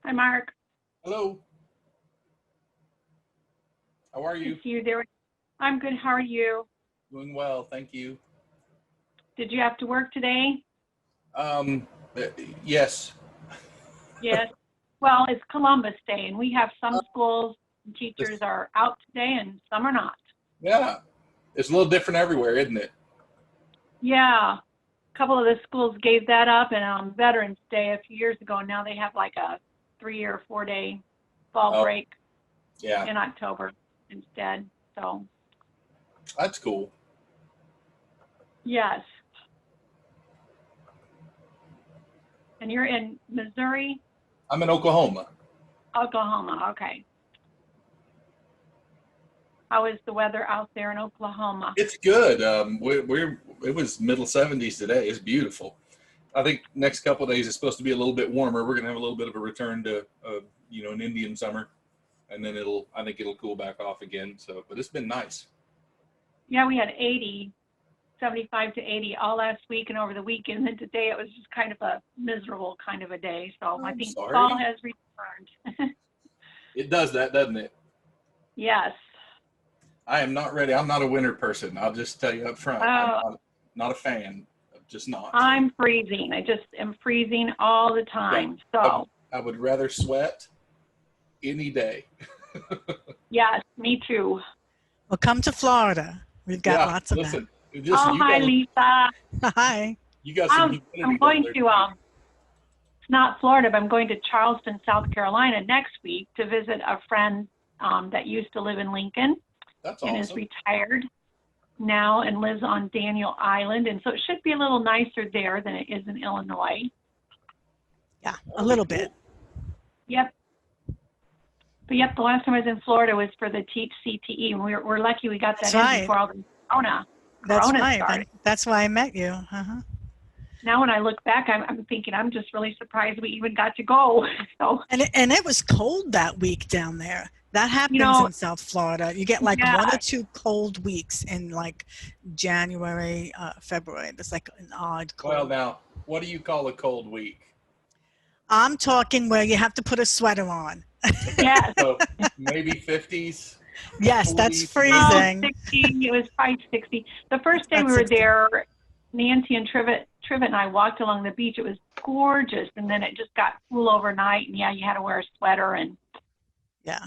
Hi, Mark. Hello. How are Good you? to see you there. I'm good. How are you? Doing well, thank you. Did you have to work today? Um, uh, yes. Yes. Well, it's Columbus Day, and we have some schools and teachers This, are out today, and some are not. yeah, it's a little different everywhere, isn't it? Yeah. A couple of the schools gave that up, and on Veterans Day a few years ago, now they have like a 3 or 4 day fall Oh, break yeah, in October instead. So, that's cool. yes. And you're in Missouri, I'm in Oklahoma. Oklahoma. Okay. How is the weather out there in Oklahoma? It's good. It was middle 70s today. It's beautiful. I think next couple of days it's supposed to be a little bit warmer. We're gonna have a little bit of a return to an Indian summer, and then I think it'll cool back off again. So, but it's been nice. Yeah, we had 80, 75 to 80 all last week and over the weekend. And today it was just kind of a miserable kind of a day. So I I'm think fall sorry. has returned. It does that, doesn't it? Yes. I am not ready. I'm not a winter person. I'll just tell you up front. I'm Oh, not a fan. I'm just not. I'm freezing. I just am freezing all the Yeah, time. I, So, I would rather sweat any day. yes, me too. Well, come to Florida. We've got Yeah, lots of that. listen, listen. Oh, hi, Lisa. Hi. You got some I'm humidity down going there to, too. it's not Florida, but I'm going to Charleston, South Carolina next week to visit a friend that used to live in Lincoln That's and is awesome. retired now and lives on Daniel Island. And so it should be a little nicer there than it is in Illinois. Yeah, a That'll be little cool. bit. Yep. But yep, the last time I was in Florida was for the Teach CTE. And we're lucky we got That's that in right. before all the That's corona right. started. That's why I met you. Uh-huh. Now when I look back, I'm thinking I'm just really surprised we even got to go. So, And it was cold that week down there. That you happens know, in South Florida. You get like yeah, 1 or 2 cold weeks in like January, February. There's like an odd Well, cold. now, what do you call a cold week? I'm talking where you have to put a sweater on. Okay, yes. so maybe 50s, Yes, that's 40s, maybe. Oh, freezing. 60. It was probably 60. The It's first day about we were 60. there, Nancy and Trivet and I walked along the beach. It was gorgeous, and then it just got cool overnight. And yeah, you had to wear a sweater. And Yeah.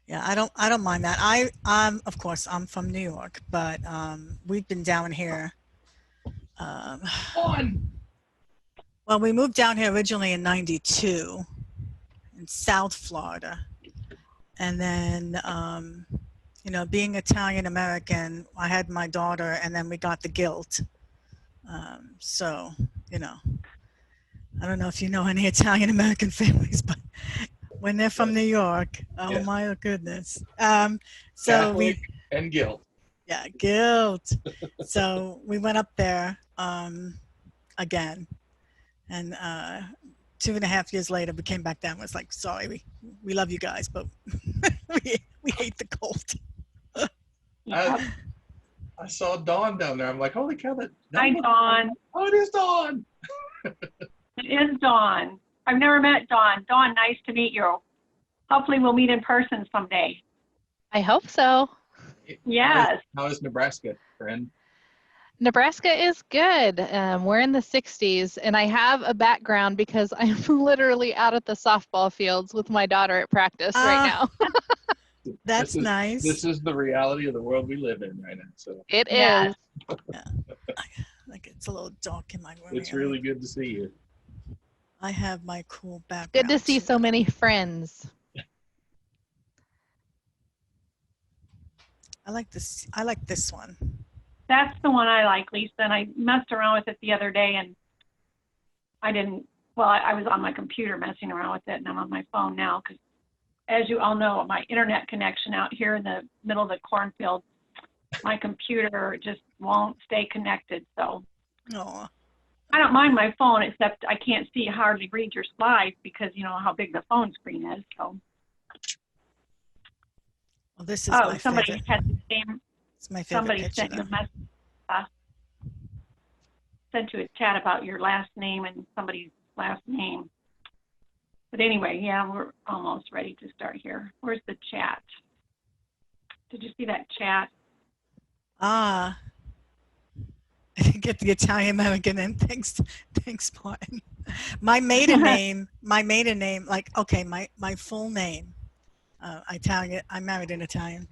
Yeah, I don't mind that. Of course I'm from New York, but we've been down here. Um, On. well, we moved down here originally in '92 in South Florida, and then being Italian American, I had my daughter, and then we got the guilt. So you know, I don't know if you know any Italian American families, but when they're from New Yes, York, oh yes. my goodness. So Catholic we and guilt. Yeah, guilt. So we went up there again, and 2.5 years later, we came back down. Was like, sorry, we love you guys, but we hate the cold. I yep. I saw Dawn down there. I'm like, holy cow, that Hi, looks like, Dawn. oh, it is Dawn. It is Dawn. I've never met Dawn. Dawn, nice to meet you. Hopefully we'll meet in person someday. I hope so. Yes. How is Nebraska, friend? Nebraska is good. We're in the 60s, and I have a background because I'm literally out at the softball fields with my daughter at practice right Ah, now. that's This nice. is the reality of the world we live in right now. So It Yes. is. Yeah, like it's a little dark in my room it's here. really good to see you. I have my cool Good to background see too. so many friends. I like this. I like this one. That's the one I like, Lisa. And I messed around with it the other day and I didn't, well, I was on my computer messing around with it and I'm on my phone now because as you all know, my internet connection out here in the middle of the cornfield, my computer just won't stay connected. So Oh, I don't mind my phone, except I can't see hardly read your slides because you know how big the phone screen is. So, well, this is oh, my somebody favorite. had the same, It's my favorite somebody picture sent you though. a message. Uh, sent you a chat about your last name and somebody's last name. But anyway, yeah, we're almost ready to start here. Where's the chat? Did you see that chat? Ah, I didn't get the Italian American in. Thanks, Martin. My maiden name, my full name, Italian, I'm married in Italian.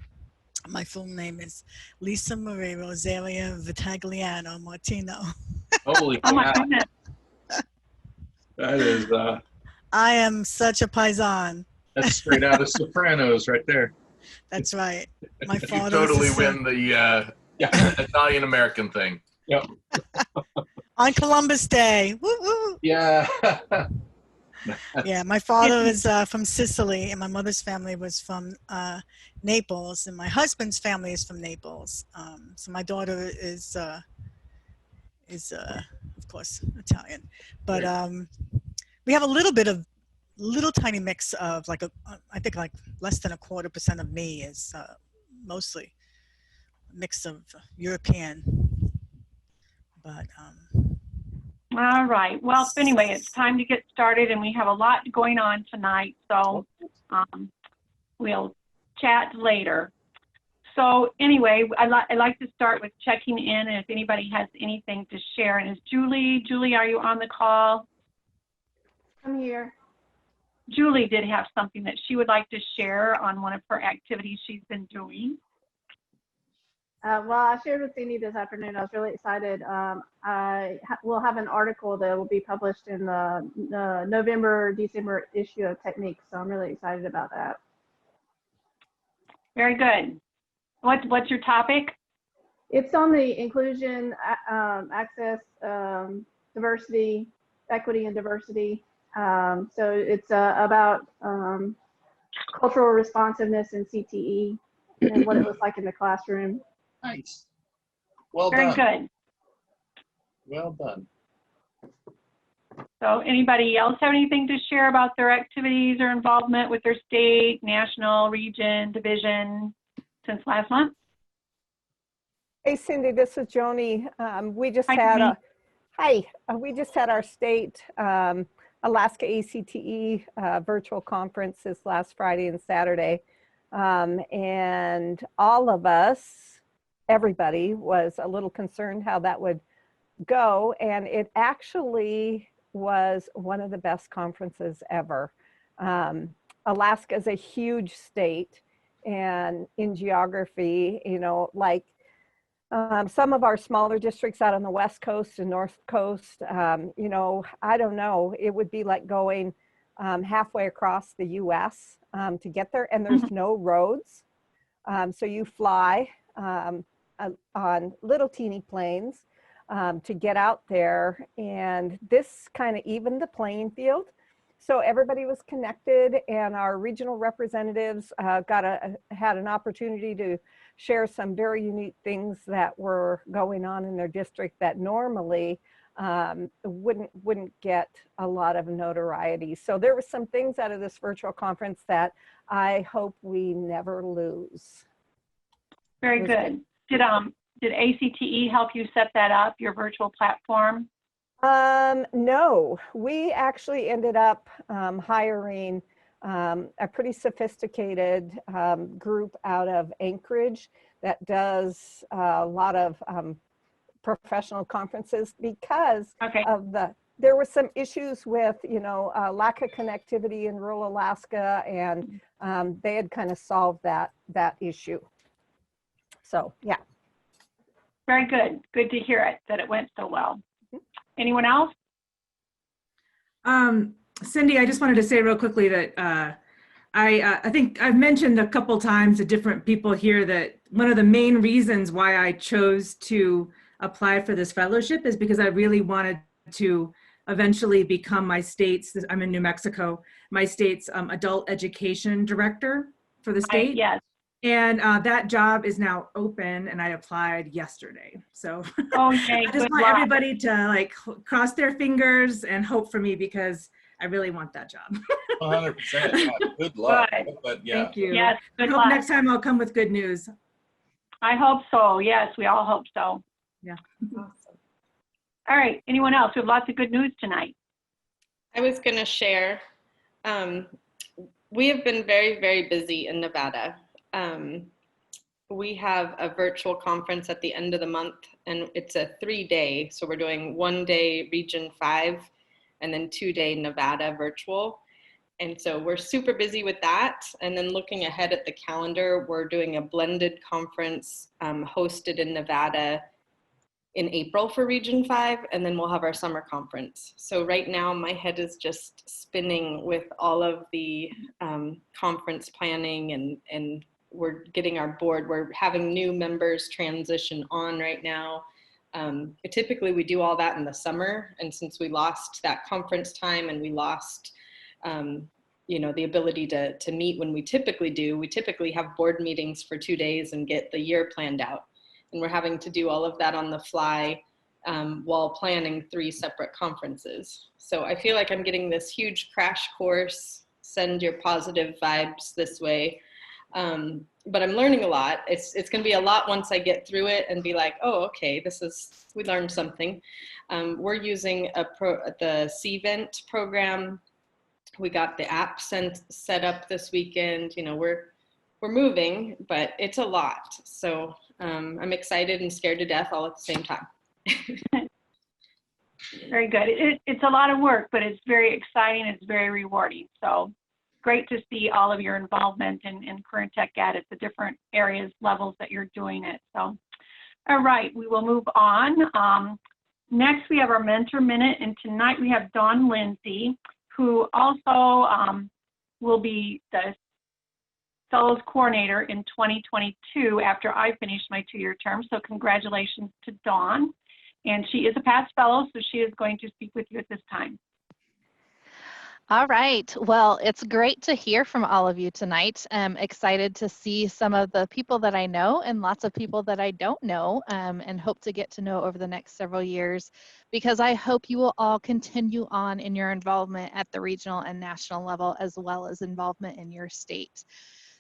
My full name is Lisa Marie Rosalia Vitagliano Martino. Holy Oh my cow. goodness. That is, I am such a paisan. that's straight out of Sopranos right there. That's right. My You father totally was win the Yeah. Italian American thing. on Columbus Day. Woo woo. Yeah. Yeah, my father is from Sicily, and my mother's family was from Naples, and my husband's family is from Naples. So my daughter is of course Italian, but we have a little tiny mix of I think like less than 1/4% of me is mostly a mix of European, but All right. Well, anyway, it's time to get started, and we have a lot going on tonight, so we'll chat later. So anyway, I'd like to start with checking in, and if anybody has anything to share. And is Julie, are you on the call? I'm here. Julie did have something that she would like to share on one of her activities she's been doing. Well, I shared with Cindy this afternoon. I was really excited. We'll have an article that will be published in the November-December issue of Techniques, so I'm really excited about that. Very good. What's your topic? It's on the inclusion, access, diversity, equity, and diversity. So it's about cultural responsiveness in CTE and what it looks like in the classroom. Nice. Well Very done. good. Well done. So anybody else have anything to share about their activities or involvement with their state, national, region, division since last month? Hey Cindy, this is Joni. We just Hi, had Joni. we just had our state Alaska ACTE virtual conference this last Friday and Saturday, and all of us, everybody was a little concerned how that would go, and it actually was one of the best conferences ever. Alaska is a huge state, and in geography, you know, like some of our smaller districts out on the West Coast and North Coast, you know, I don't know, it would be like going halfway across the US to get there, and there's no roads. So you fly on little teeny planes to get out there, and this kind of evened the playing field. So everybody was connected, and our regional representatives had an opportunity to share some very unique things that were going on in their district that normally wouldn't get a lot of notoriety. So there were some things out of this virtual conference that I hope we never lose. Very good. Did ACTE help you set that up, your virtual platform? No, we actually ended up hiring a pretty sophisticated group out of Anchorage that does a lot of professional conferences because of there were some issues with, you know, lack of connectivity in rural Alaska, and they had kind of solved that issue. So, yeah. Very good. Good to hear it, that it went so well. Anyone else? Cindy, I just wanted to say real quickly that I think I've mentioned a couple times to different people here that one of the main reasons why I chose to apply for this fellowship is because I really wanted to eventually become my state's, I'm in New Mexico, my state's adult education director for the state. Yes. And that job is now open, and I applied yesterday. So Okay, I just want everybody to like cross their fingers and hope for me, because I really want that job. 100%. Yeah, good luck. Good. But yeah. Thank you. Yes, I good hope luck. next time I'll come with good news. I hope so. Yes, we all hope so. Yeah. Awesome. All right, anyone else? We have lots of good news tonight. I was going to share. We have been very, very busy in Nevada. We have a virtual conference at the end of the month, and it's a 3-day. So we're doing 1 day Region 5 and then 2-day Nevada virtual. And so we're super busy with that. And then looking ahead at the calendar, we're doing a blended conference hosted in Nevada in April for Region 5, and then we'll have our summer conference. So right now my head is just spinning with all of the conference planning, and we're getting our board. We're having new members transition on right now. Typically we do all that in the summer, and since we lost that conference time and we lost the ability to meet when we typically do, we typically have board meetings for 2 days and get the year planned out. And we're having to do all of that on the fly while planning 3 separate conferences. So I feel like I'm getting this huge crash course, send your positive vibes this way. But I'm learning a lot. It's going to be a lot once I get through it and be like, oh, okay, we learned something. We're using the CVent program. We got the app set up this weekend. We're moving, but it's a lot. So I'm excited and scared to death all at the same time. Very good. It's a lot of work, but it's very exciting. It's very rewarding. So great to see all of your involvement in Current Tech Ed at the different areas, levels that you're doing it. So, all right, we will move on. Next, we have our Mentor Minute, and tonight we have Dawn Lindsay, who also will be the Fellows Coordinator in 2022 after I finish my 2-year term. So congratulations to Dawn. And she is a past fellow, so she is going to speak with you at this time. All right. Well, it's great to hear from all of you tonight. I'm excited to see some of the people that I know and lots of people that I don't know, and hope to get to know over the next several years, because I hope you will all continue on in your involvement at the regional and national level, as well as involvement in your state.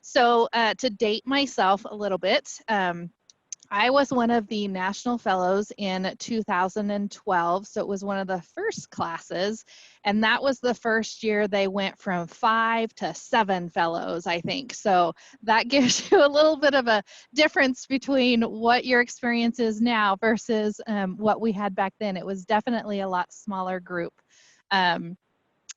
So to date myself a little bit, I was one of the national fellows in 2012. So it was one of the first classes. And that was the first year they went from 5 to 7 fellows, I think. So that gives you a little bit of a difference between what your experience is now versus what we had back then. It was definitely a lot smaller group.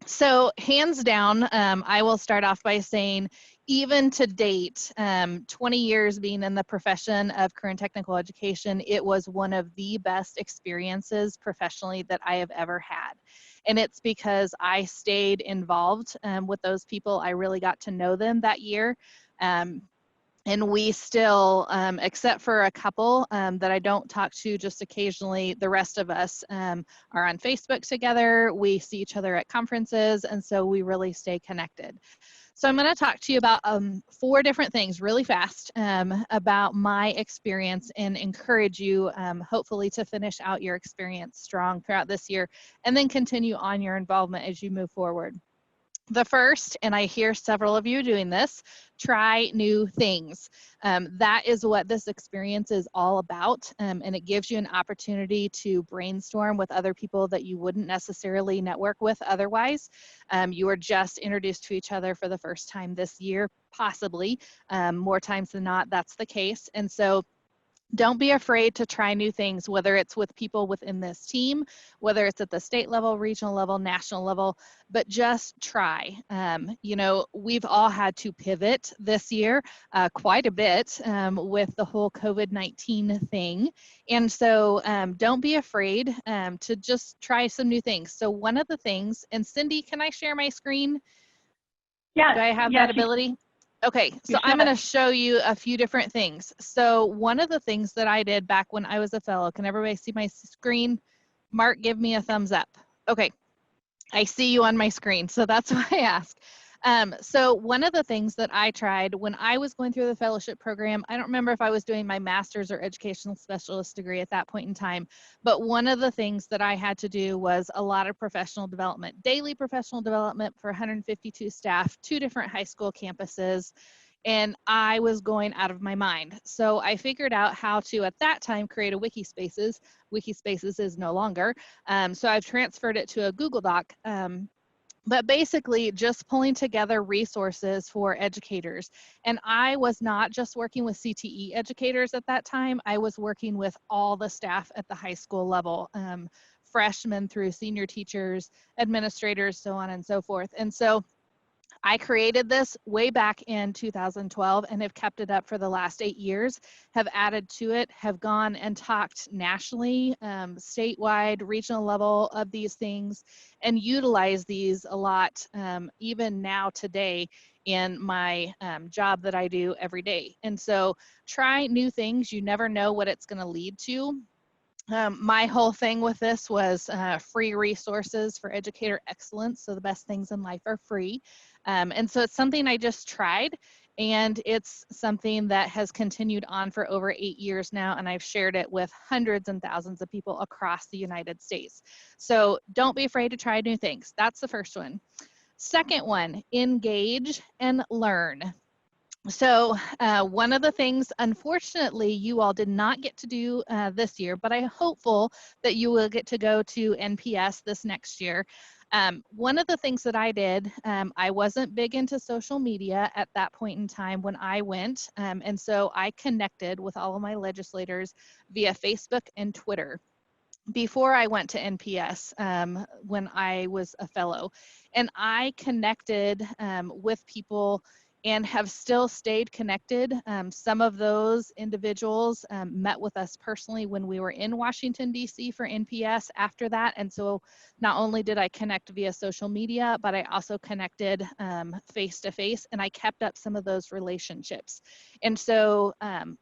So hands down, I will start off by saying, even to date, 20 years being in the profession of current technical education, it was one of the best experiences professionally that I have ever had. And it's because I stayed involved with those people. I really got to know them that year. And we still, except for a couple that I don't talk to just occasionally, the rest of us are on Facebook together. We see each other at conferences, and so we really stay connected. So I'm going to talk to you about 4 different things really fast about my experience, and encourage you hopefully to finish out your experience strong throughout this year and then continue on your involvement as you move forward. The first, and I hear several of you doing this, try new things. That is what this experience is all about, and it gives you an opportunity to brainstorm with other people that you wouldn't necessarily network with otherwise. You are just introduced to each other for the first time this year, possibly. More times than not, that's the case. And so don't be afraid to try new things, whether it's with people within this team, whether it's at the state level, regional level, national level, but just try. We've all had to pivot this year quite a bit with the whole COVID-19 thing. And so don't be afraid to just try some new things. So one of the things, and Cindy, can I share my screen? Yeah. Do I have that ability? Okay, so I'm going to show you a few different things. So one of the things that I did back when I was a fellow, can everybody see my screen? Mark, give me a thumbs up. Okay, I see you on my screen, so that's why I asked. So one of the things that I tried when I was going through the fellowship program, I don't remember if I was doing my master's or educational specialist degree at that point in time, but one of the things that I had to do was a lot of professional development, daily professional development for 152 staff, 2 different high school campuses. And I was going out of my mind. So I figured out how to, at that time, create a Wikispaces. Wikispaces is no longer. So I've transferred it to a Google Doc. But basically just pulling together resources for educators. And I was not just working with CTE educators at that time, I was working with all the staff at the high school level, freshmen through senior teachers, administrators, so on and so forth. And so I created this way back in 2012 and have kept it up for the last 8 years, have added to it, have gone and talked nationally, statewide, regional level of these things, and utilize these a lot, even now today in my job that I do every day. And so try new things. You never know what it's going to lead to. My whole thing with this was free resources for educator excellence. So the best things in life are free. And so it's something I just tried, and it's something that has continued on for over 8 years now. And I've shared it with hundreds and thousands of people across the United States. So don't be afraid to try new things. That's the first one. Second one, engage and learn. So one of the things, unfortunately, you all did not get to do this year, but I'm hopeful that you will get to go to NPS this next year. One of the things that I did, I wasn't big into social media at that point in time when I went, and so I connected with all of my legislators via Facebook and Twitter before I went to NPS when I was a fellow. And I connected with people and have still stayed connected. Some of those individuals met with us personally when we were in Washington, D.C. for NPS after that. And so not only did I connect via social media, but I also connected face-to-face, and I kept up some of those relationships. And so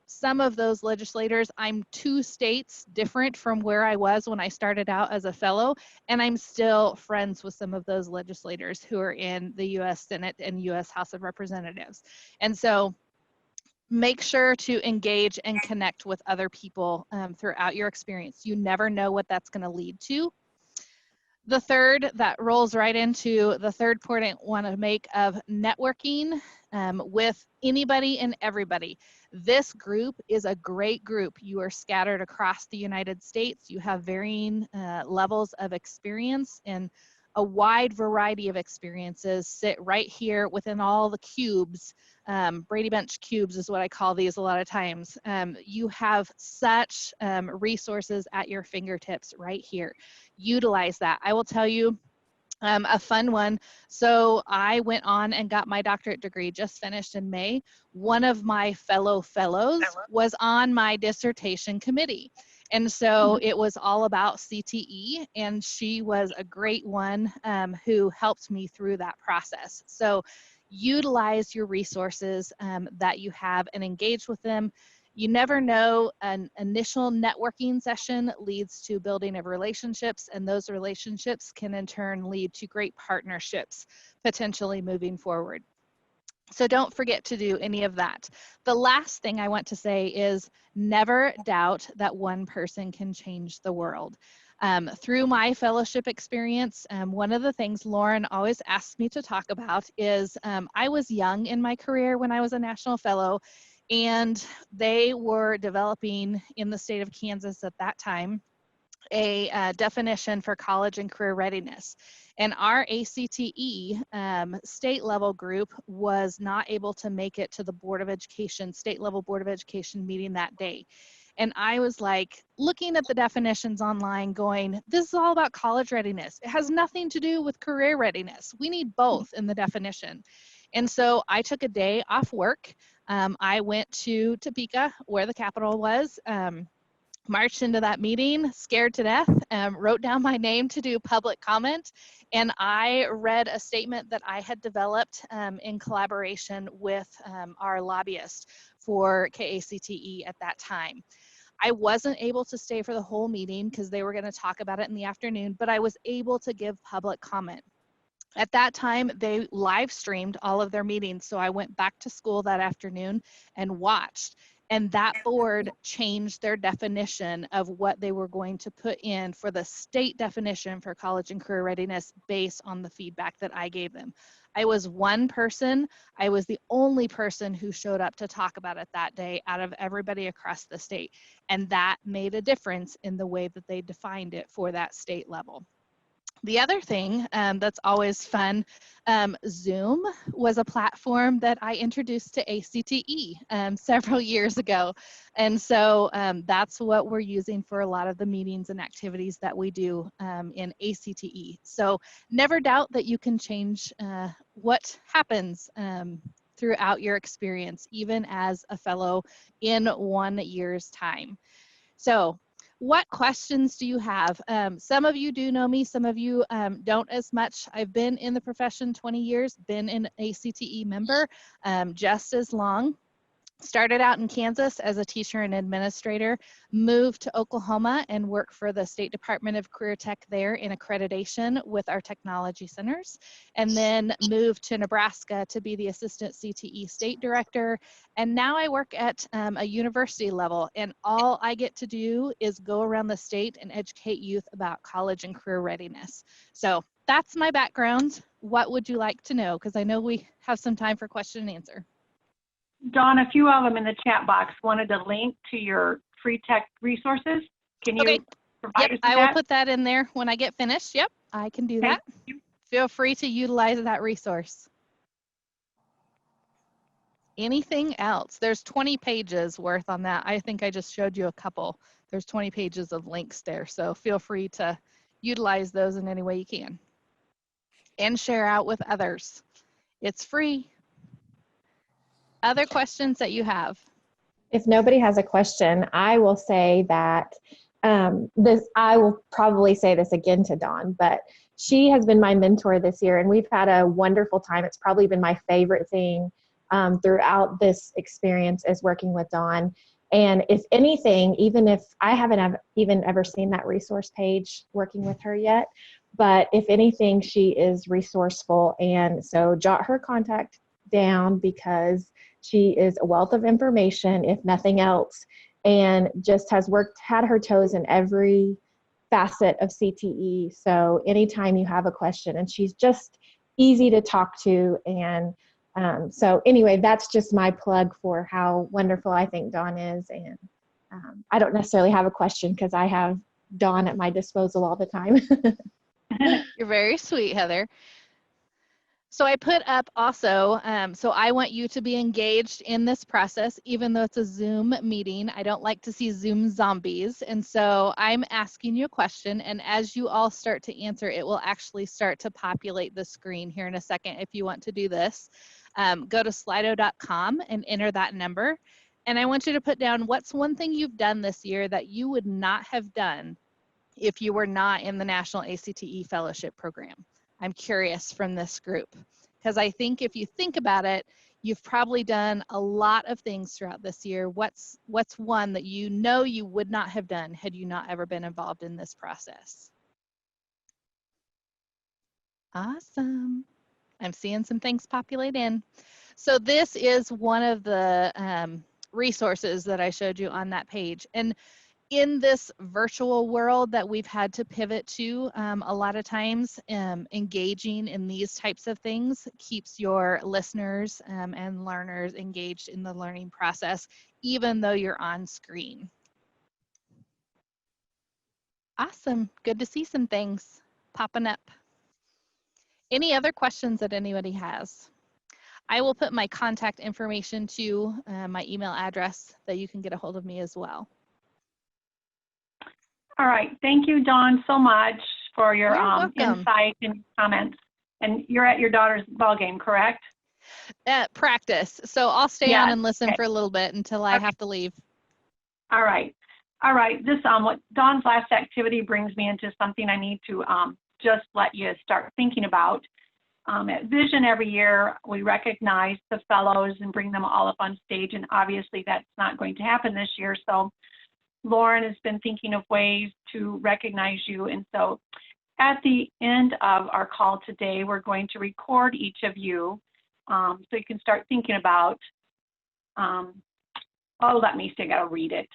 some of those legislators, I'm 2 states different from where I was when I started out as a fellow, and I'm still friends with some of those legislators who are in the U.S. Senate and U.S. House of Representatives. And so make sure to engage and connect with other people throughout your experience. You never know what that's going to lead to. The third, that rolls right into the third point I want to make of networking with anybody and everybody. This group is a great group. You are scattered across the United States. You have varying levels of experience, and a wide variety of experiences sit right here within all the cubes. Brady Bunch cubes is what I call these a lot of times. You have such resources at your fingertips right here. Utilize that. I will tell you a fun one. So I went on and got my doctorate degree, just finished in May. One of my fellows was on my dissertation committee. And so it was all about CTE, and she was a great one who helped me through that process. So utilize your resources that you have and engage with them. You never know, an initial networking session leads to building of relationships, and those relationships can in turn lead to great partnerships, potentially moving forward. So don't forget to do any of that. The last thing I want to say is never doubt that one person can change the world. Through my fellowship experience, one of the things Lauren always asks me to talk about is I was young in my career when I was a national fellow, and they were developing in the state of Kansas at that time a definition for college and career readiness. And our ACTE state level group was not able to make it to the Board of Education, state level Board of Education meeting that day. And I was like looking at the definitions online going, this is all about college readiness. It has nothing to do with career readiness. We need both in the definition. And so I took a day off work. I went to Topeka, where the Capitol was, marched into that meeting, scared to death, wrote down my name to do public comment, and I read a statement that I had developed in collaboration with our lobbyist for KACTE at that time. I wasn't able to stay for the whole meeting because they were going to talk about it in the afternoon, but I was able to give public comment. At that time, they live streamed all of their meetings, so I went back to school that afternoon and watched. And that board changed their definition of what they were going to put in for the state definition for college and career readiness based on the feedback that I gave them. I was one person. I was the only person who showed up to talk about it that day out of everybody across the state. And that made a difference in the way that they defined it for that state level. The other thing that's always fun, Zoom was a platform that I introduced to ACTE several years ago. And so that's what we're using for a lot of the meetings and activities that we do in ACTE. So never doubt that you can change what happens throughout your experience, even as a fellow in 1 year's time. So what questions do you have? Some of you do know me, some of you don't as much. I've been in the profession 20 years, been an ACTE member just as long. Started out in Kansas as a teacher and administrator, moved to Oklahoma and worked for the State Department of Career Tech there in accreditation with our technology centers, and then moved to Nebraska to be the assistant CTE state director. And now I work at a university level, and all I get to do is go around the state and educate youth about college and career readiness. So that's my background. What would you like to know? Because I know we have some time for question and answer. Dawn, a few of them in the chat box wanted a link to your free tech resources. Can you provide us with I will that? put that in there when I get finished. Yep, I can do Thank that. Feel free to utilize that resource. Anything else? There's 20 pages worth on that. I think I just showed you a couple. There's 20 pages of links there. So feel free to utilize those in any way you can. And share out with others. It's free. Other questions that you have? If nobody has a question, I will say that I will probably say this again to Dawn, but she has been my mentor this year and we've had a wonderful time. It's probably been my favorite thing throughout this experience is working with Dawn. And if anything, even if I haven't even ever seen that resource page working with her yet, but if anything, she is resourceful. And so jot her contact down because she is a wealth of information, if nothing else, and just has had her toes in every facet of CTE. So anytime you have a question, and she's just easy to talk to. And so anyway, that's just my plug for how wonderful I think Dawn is. And I don't necessarily have a question because I have Dawn at my disposal all the time. You're very sweet, Heather. So I put up also, so I want you to be engaged in this process, even though it's a Zoom meeting. I don't like to see Zoom zombies. And so I'm asking you a question, and as you all start to answer, it will actually start to populate the screen here in a second if you want to do this. Go to slido.com and enter that number. And I want you to put down what's one thing you've done this year that you would not have done if you were not in the National ACTE Fellowship Program. I'm curious from this group, because I think if you think about it, you've probably done a lot of things throughout this year. What's one that you know you would not have done had you not ever been involved in this process? Awesome. I'm seeing some things populate in. So this is one of the resources that I showed you on that page. And in this virtual world that we've had to pivot to a lot of times, engaging in these types of things keeps your listeners and learners engaged in the learning process, even though you're on screen. Awesome. Good to see some things popping up. Any other questions that anybody has? I will put my contact information to my email address that you can get a hold of me as well. All right. Thank you, Dawn, so much for your welcome. insight and comments. And you're at your daughter's ball game, correct? Practice. So I'll stay on and listen for a little bit until I have to leave. All right. All right. This what Dawn's last activity brings me into something I need to just let you start thinking about. At Vision every year, we recognize the fellows and bring them all up on stage. And obviously that's not going to happen this year. So Lauren has been thinking of ways to recognize you. And so at the end of our call today, we're going to record each of you so you can start thinking about Oh, let me see, I gotta read it.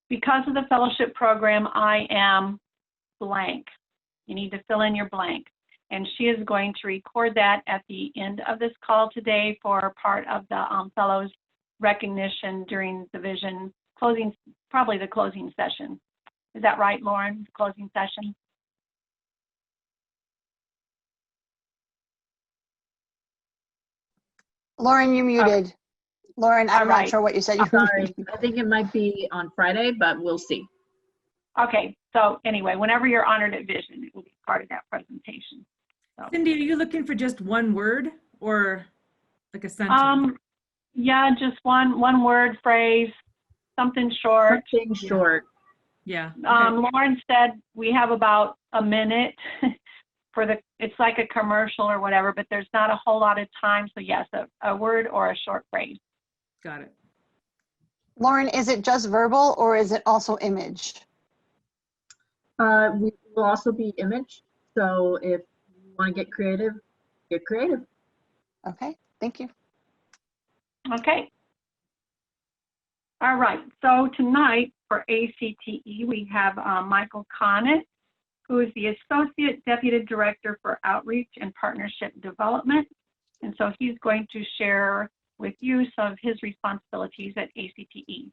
Because of the fellowship program, I am blank. You need to fill in your blank. And she is going to record that at the end of this call today for part of the fellows recognition during the vision closing, probably the closing session. Is that right, Lauren? Closing session? Lauren, you're muted. Lauren, I'm All right. not sure what you said. Sorry, I think it might be on Friday, but we'll see. Okay, so anyway, whenever you're honored at Vision, it will be part of that presentation. So, Cindy, are you looking for just one word or like a sentence? yeah, just one word, phrase, something short. Something short. Yeah. Okay. Lauren said we have about a minute for it's like a commercial or whatever, but there's not a whole lot of time. So yes, a word or a short phrase. Got it. Lauren, is it just verbal or is it also image? We will also be image. So if you want to get creative, get creative. Okay, thank you. Okay. All right, so tonight for ACTE, we have Michael Conant, who is the Associate Deputy Director for Outreach and Partnership Development. And so he's going to share with you some of his responsibilities at ACTE.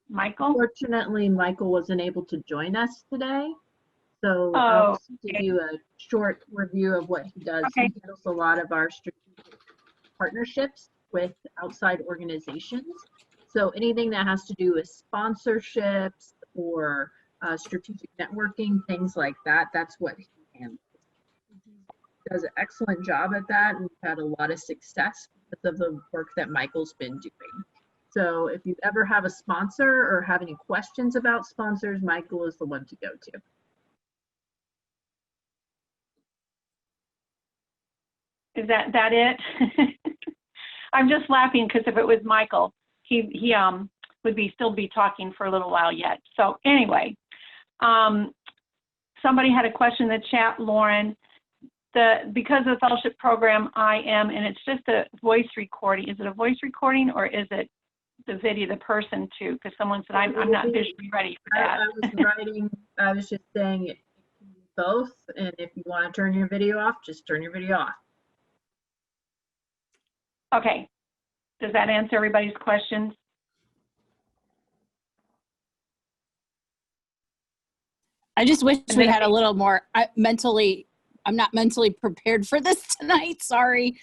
Michael? Fortunately, Michael wasn't able to join us today. So Oh, I'll just give you a short review of what he does. Okay. He handles a lot of our strategic partnerships with outside organizations. So anything that has to do with sponsorships or strategic networking, things like that, that's what he handles. He does an excellent job at that, and we've had a lot of success because of the work that Michael's been doing. So if you ever have a sponsor or have any questions about sponsors, Michael is the one to go to. Is that it? I'm just laughing because if it was Michael, he would still be talking for a little while yet. So anyway, somebody had a question in the chat, Lauren. Because of the fellowship program, and it's just a voice recording. Is it a voice recording or is it the video, the person too? Because someone said I'm not visually ready for that. I was just saying it can be both, and if you want to turn your video off, just turn your video off. Okay. Does that answer everybody's questions? I just wish we had a little more I'm not mentally prepared for this tonight. Sorry.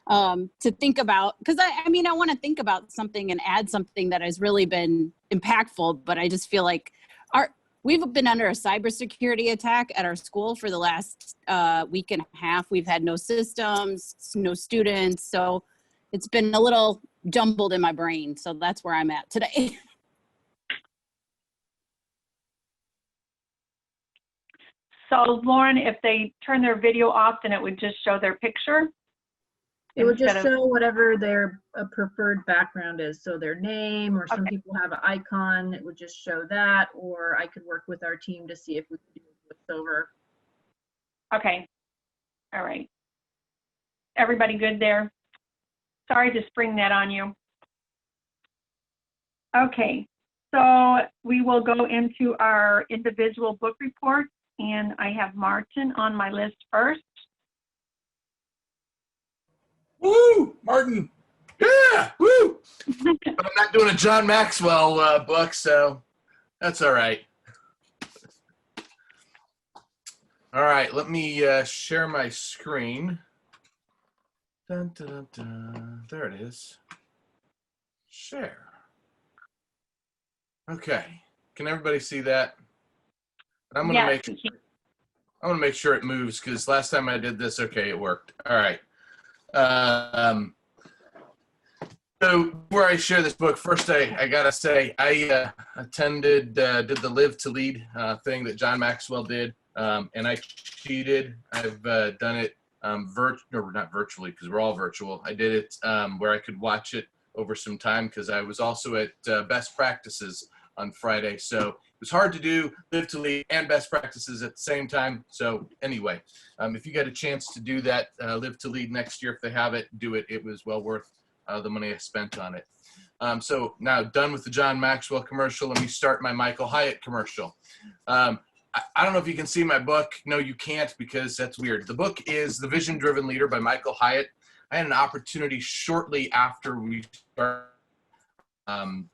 To think about, because I mean, I want to think about something and add something that has really been impactful, but I just feel like we've been under a cybersecurity attack at our school for the last week and a half. We've had no systems, no students. So it's been a little jumbled in my brain. So that's where I'm at today. So Lauren, if they turn their video off, then it would just show their picture? It would just show whatever their preferred background is. So their name, or some people have an icon, it would just show that, or I could work with our team to see if we could do voiceover. Okay. All right. Everybody good there? Sorry to spring that on you. Okay, so we will go into our individual book reports, and I have Martin on my list first. Woo, Martin. Yeah, woo. But I'm not doing a John Maxwell book, so that's all right. All right, let me share my screen. Dun, dun, dun, dun. There it is. Share. Okay, can everybody see that? I'm gonna make sure it moves, because last time I did this, okay, it worked. All right. So before I share this book, first I gotta say I did the Live to Lead thing that John Maxwell did, and I cheated. I've done it not virtually, because we're all virtual. I did it where I could watch it over some time, because I was also at Best Practices on Friday. So it was hard to do Live to Lead and Best Practices at the same time. So anyway, if you get a chance to do that Live to Lead next year, if they have it, do it. It was well worth the money I spent on it. So now done with the John Maxwell commercial, let me start my Michael Hyatt commercial. I don't know if you can see my book. No, you can't, because that's weird. The book is The Vision Driven Leader by Michael Hyatt. I had an opportunity shortly after we started the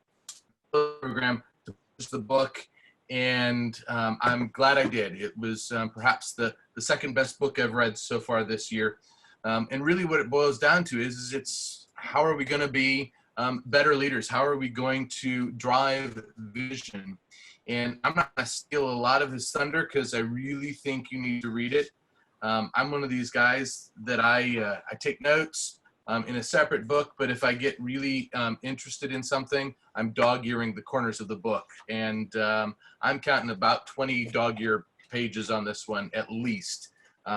program to publish the book, and I'm glad I did. It was perhaps the second best book I've read so far this year. And really what it boils down to is it's how are we going to be better leaders? How are we going to drive vision? And I'm not going to steal a lot of his thunder because I really think you need to read it. I'm one of these guys that I take notes in a separate book, but if I get really interested in something, I'm dog-earing the corners of the book. And I'm counting about 20 dog-ear pages on this one at least.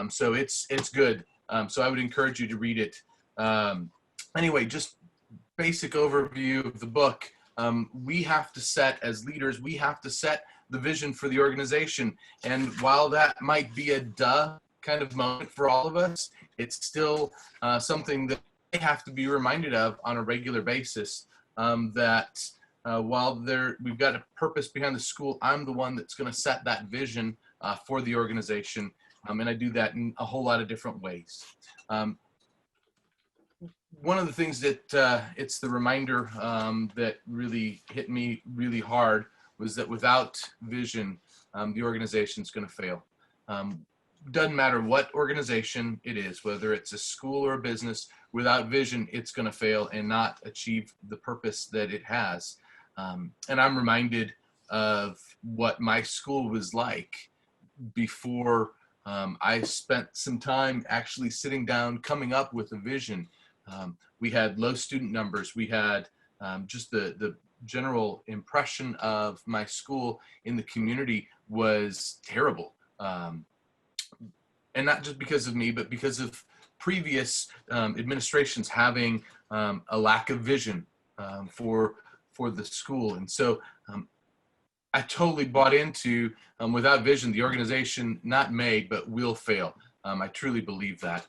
So it's good. So I would encourage you to read it. Anyway, just basic overview of the book. We have to set, as leaders, we have to set the vision for the organization. And while that might be a duh kind of moment for all of us, it's still something that we have to be reminded of on a regular basis, that while we've got a purpose behind the school, I'm the one that's going to set that vision for the organization. And I do that in a whole lot of different ways. One of the things that it's the reminder that really hit me really hard was that without vision, the organization's going to fail. Doesn't matter what organization it is, whether it's a school or a business, without vision, it's going to fail and not achieve the purpose that it has. And I'm reminded of what my school was like before I spent some time actually sitting down, coming up with a vision. We had low student numbers. We had just the general impression of my school in the community was terrible. And not just because of me, but because of previous administrations having a lack of vision for the school. And so I totally bought into without vision, the organization not made, but will fail. I truly believe that.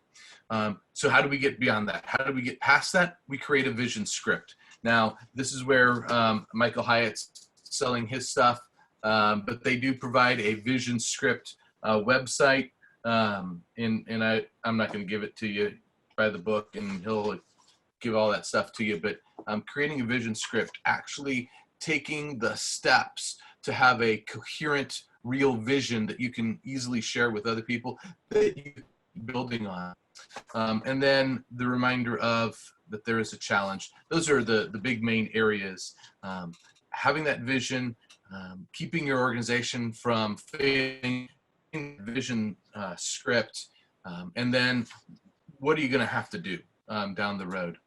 So how do we get beyond that? How do we get past that? We create a vision script. Now, this is where Michael Hyatt's selling his stuff, but they do provide a vision script website. And I'm not going to give it to you by the book, and he'll give all that stuff to you, but creating a vision script, actually taking the steps to have a coherent, real vision that you can easily share with other people that you're building on. And then the reminder of that there is a challenge. Those are the big main areas. Having that vision, keeping your organization from failing, vision script, and then what are you going to have to do down the road?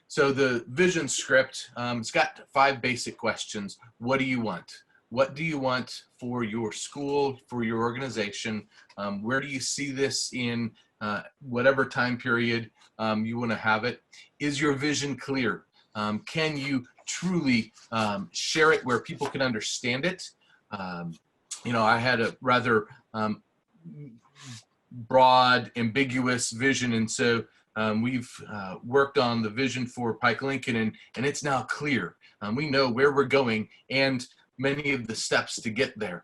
So the vision script, it's got 5 basic questions. What do you want? What do you want for your school, for your organization? Where do you see this in whatever time period you want to have it? Is your vision clear? Can you truly share it where people can understand it? You know, I had a rather broad, ambiguous vision, and so we've worked on the vision for Pike Lincoln, and it's now clear. We know where we're going and many of the steps to get there.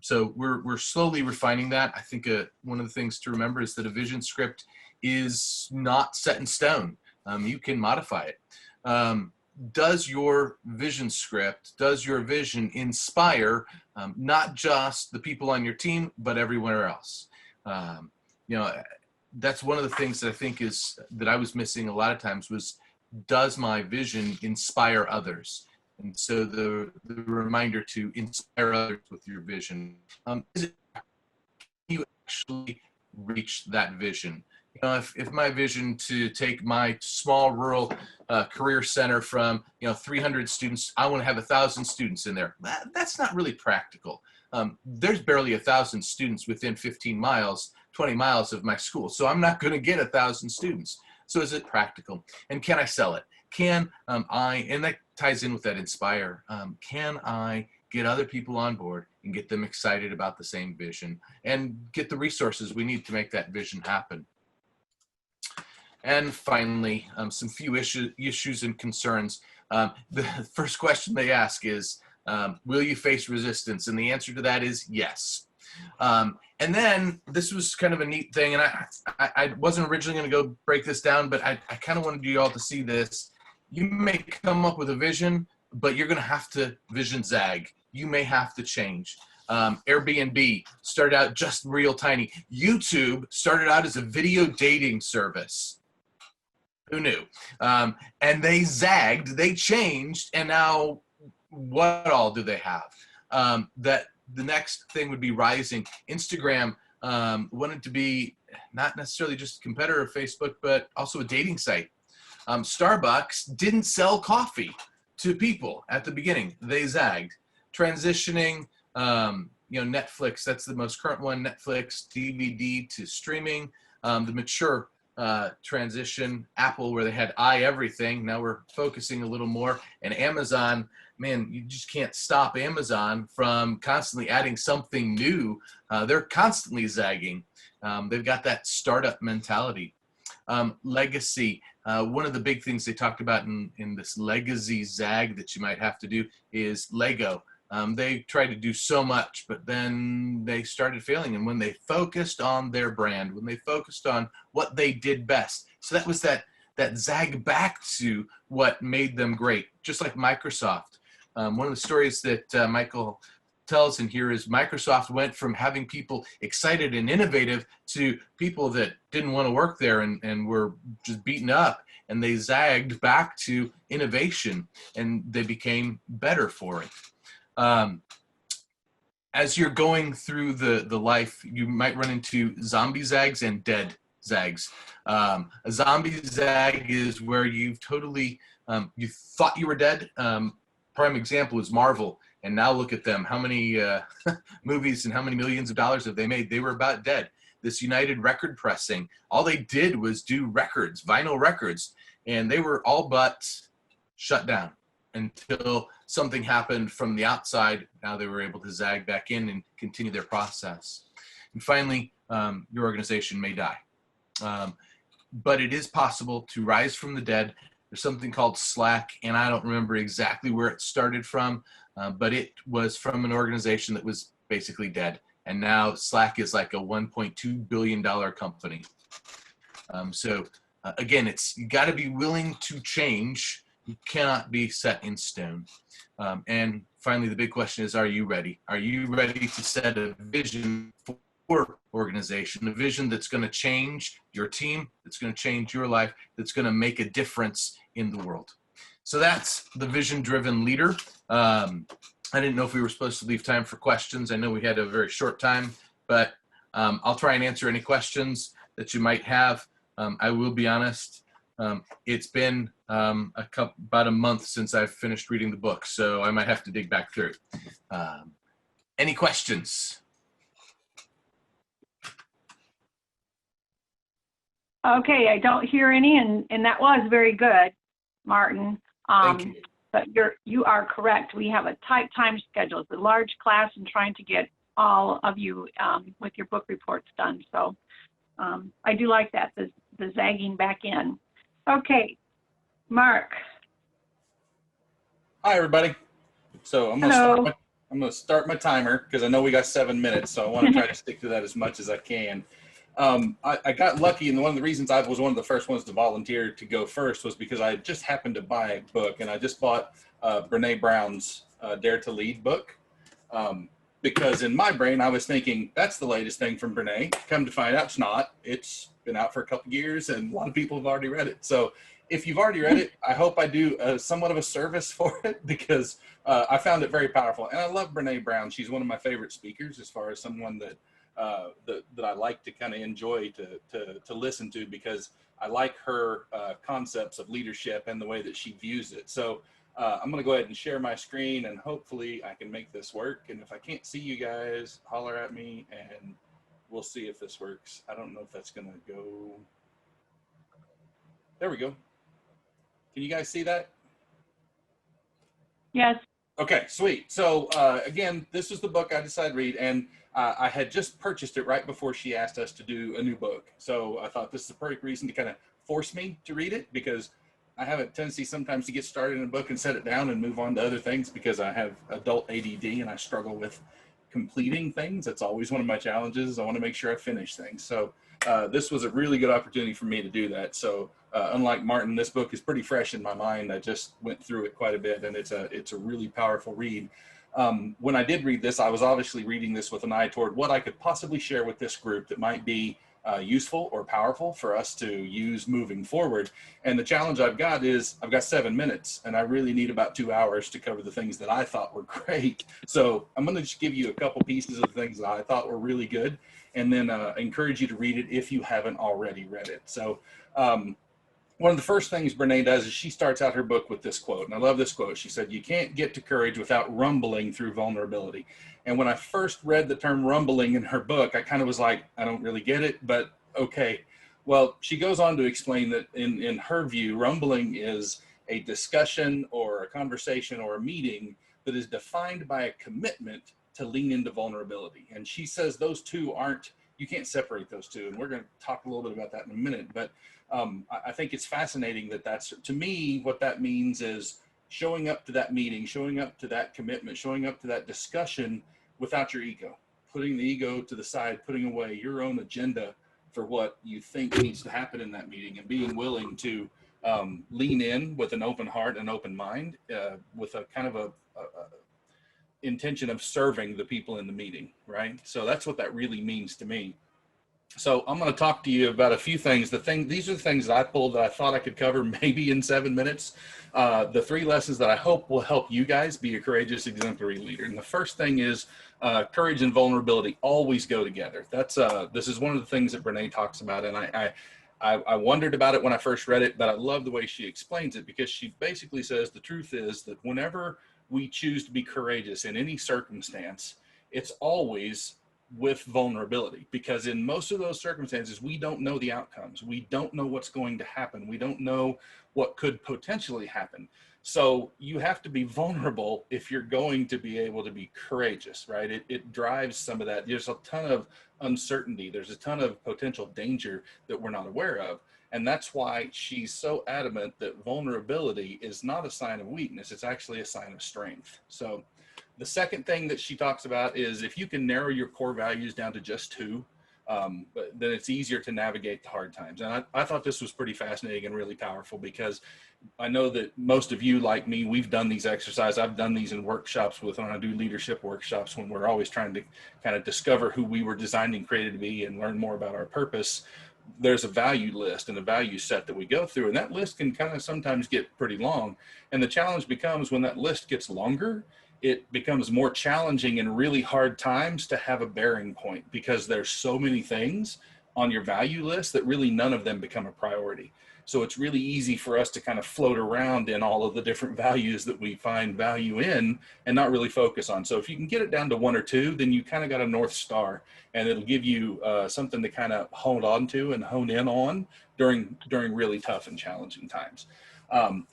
So we're slowly refining that. I think one of the things to remember is that a vision script is not set in stone. You can modify it. Does your vision script, does your vision inspire not just the people on your team, but everywhere else? You know, that's one of the things that I think that I was missing a lot of times was, does my vision inspire others? And so the reminder to inspire others with your vision. Can you actually reach that vision? You know, if my vision to take my small rural career center from 300 students, I want to have 1,000 students in there. That's not really practical. There's barely 1,000 students within 15 miles, 20 miles of my school. So I'm not going to get 1,000 students. So is it practical? And can I sell it? Can and that ties in with that inspire, can I get other people on board and get them excited about the same vision and get the resources we need to make that vision happen? And finally, some few issues and concerns. The first question they ask is, will you face resistance? And the answer to that is yes. And then this was kind of a neat thing, and I wasn't originally going to go break this down, but I kind of wanted you all to see this. You may come up with a vision, but you're going to have to vision zag. You may have to change. Airbnb started out just real tiny. YouTube started out as a video dating service. Who knew? And they zagged, they changed, and now what all do they have? That the next thing would be rising. Instagram wanted to be not necessarily just a competitor of Facebook, but also a dating site. Starbucks didn't sell coffee to people at the beginning. They zagged. Transitioning, Netflix, that's the most current one, Netflix, DVD to streaming. The mature transition, Apple, where they had everything. Now we're focusing a little more. And Amazon, man, you just can't stop Amazon from constantly adding something new. They're constantly zagging. They've got that startup mentality. Legacy, one of the big things they talked about in this legacy zag that you might have to do is Lego. They tried to do so much, but then they started failing. And when they focused on their brand, when they focused on what they did best, so that was that zag back to what made them great, just like Microsoft. One of the stories that Michael tells in here is Microsoft went from having people excited and innovative to people that didn't want to work there and were just beaten up, and they zagged back to innovation and they became better for it. As you're going through the life, you might run into zombie zags and dead zags. A zombie zag is where you've totally, you thought you were dead. Prime example is Marvel. And now look at them. How many movies and how many millions of dollars have they made? They were about dead. This United Record Pressing, all they did was do records, vinyl records, and they were all but shut down until something happened from the outside. Now they were able to zag back in and continue their process. And finally, your organization may die. But it is possible to rise from the dead. There's something called Slack, and I don't remember exactly where it started from, but it was from an organization that was basically dead. And now Slack is like a $1.2 billion company. Again, you got to be willing to change. You cannot be set in stone. And finally, the big question is, are you ready? Are you ready to set a vision for organization, a vision that's going to change your team, that's going to change your life, that's going to make a difference in the world? So that's the vision-driven leader. I didn't know if we were supposed to leave time for questions. I know we had a very short time, but I'll try and answer any questions that you might have. I will be honest. It's been about a month since I've finished reading the book, so I might have to dig back through. Any questions? Okay, I don't hear any, and that was very good, Martin. Thank you. But you are correct. We have a tight time schedule. It's a large class and trying to get all of you with your book reports done. So I do like that, the zagging back in. Okay, Mark. Hi, everybody. So I'm gonna start my timer because I know we got 7 minutes, so I want to try to stick to that as much as I can. I got lucky, and one of the reasons I was one of the first ones to volunteer to go first was because I just happened to buy a book, and I just bought Brene Brown's Dare to Lead book. Because in my brain, I was thinking, that's the latest thing from Brene. Come to find out, it's not. It's been out for a couple years, and a lot of people have already read it. So if you've already read it, I hope I do somewhat of a service for it, because I found it very powerful. And I love Brene Brown. She's one of my favorite speakers as far as someone that I like to kind of enjoy to listen to, because I like her concepts of leadership and the way that she views it. So I'm going to go ahead and share my screen, and hopefully I can make this work. And if I can't see you guys, holler at me and we'll see if this works. I don't know if that's going to go. There we go. Can you guys see that? Yes. Okay, sweet. So again, this is the book I decided to read, and I had just purchased it right before she asked us to do a new book. So I thought this is the perfect reason to kind of force me to read it, because I have a tendency sometimes to get started in a book and set it down and move on to other things, because I have adult ADD and I struggle with completing things. That's always one of my challenges. I want to make sure I finish things. So this was a really good opportunity for me to do that. So unlike Martin, this book is pretty fresh in my mind. I just went through it quite a bit, and it's a really powerful read. When I did read this, I was obviously reading this with an eye toward what I could possibly share with this group that might be useful or powerful for us to use moving forward. And the challenge I've got is I've got 7 minutes, and I really need about 2 hours to cover the things that I thought were great. So I'm going to just give you a couple pieces of things that I thought were really good, and then encourage you to read it if you haven't already read it. So one of the first things Brene does is she starts out her book with this quote, and I love this quote. She said, "You can't get to courage without rumbling through vulnerability." And when I first read the term rumbling in her book, I kind of was like, I don't really get it, but okay. Well, she goes on to explain that in her view, rumbling is a discussion or a conversation or a meeting that is defined by a commitment to lean into vulnerability. And she says those two aren't, you can't separate those two. And we're going to talk a little bit about that in a minute. But I think it's fascinating that that's, to me, what that means is showing up to that meeting, showing up to that commitment, showing up to that discussion without your ego, putting the ego to the side, putting away your own agenda for what you think needs to happen in that meeting, and being willing to lean in with an open heart and open mind, with a kind of a intention of serving the people in the meeting, right? So that's what that really means to me. So I'm going to talk to you about a few things. These are the things that I pulled that I thought I could cover maybe in 7 minutes. The 3 lessons that I hope will help you guys be a courageous, exemplary leader. And the first thing is courage and vulnerability always go together. That's this is one of the things that Brene talks about, and I wondered about it when I first read it, but I love the way she explains it, because she basically says the truth is that whenever we choose to be courageous in any circumstance, it's always with vulnerability, because in most of those circumstances, we don't know the outcomes. We don't know what's going to happen. We don't know what could potentially happen. So you have to be vulnerable if you're going to be able to be courageous, right? It drives some of that. There's a ton of uncertainty. There's a ton of potential danger that we're not aware of. And that's why she's so adamant that vulnerability is not a sign of weakness. It's actually a sign of strength. So the second thing that she talks about is if you can narrow your core values down to just 2, then it's easier to navigate the hard times. And I thought this was pretty fascinating and really powerful, because I know that most of you, like me, we've done these exercises. I've done these in workshops when I do leadership workshops, when we're always trying to kind of discover who we were designed and created to be and learn more about our purpose. There's a value list and a value set that we go through, and that list can kind of sometimes get pretty long. And the challenge becomes when that list gets longer, it becomes more challenging in really hard times to have a bearing point, because there's so many things on your value list that really none of them become a priority. So it's really easy for us to kind of float around in all of the different values that we find value in and not really focus on. So if you can get it down to 1 or 2, then you kind of got a North Star, and it'll give you something to kind of hold on to and hone in on during really tough and challenging times.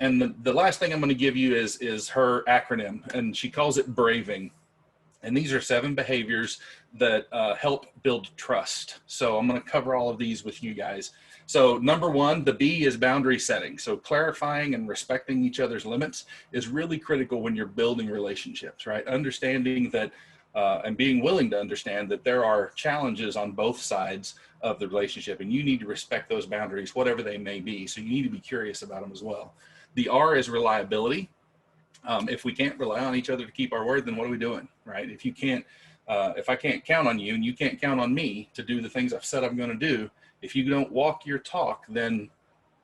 And the last thing I'm going to give you is her acronym, and she calls it BRAVING. And these are 7 behaviors that help build trust. So I'm going to cover all of these with you guys. So number 1, the B is boundary setting. So clarifying and respecting each other's limits is really critical when you're building relationships, right? Understanding that and being willing to understand that there are challenges on both sides of the relationship, and you need to respect those boundaries, whatever they may be. So you need to be curious about them as well. The R is reliability. If we can't rely on each other to keep our word, then what are we doing, right? If you can't, if I can't count on you and you can't count on me to do the things I've said I'm going to do, if you don't walk your talk, then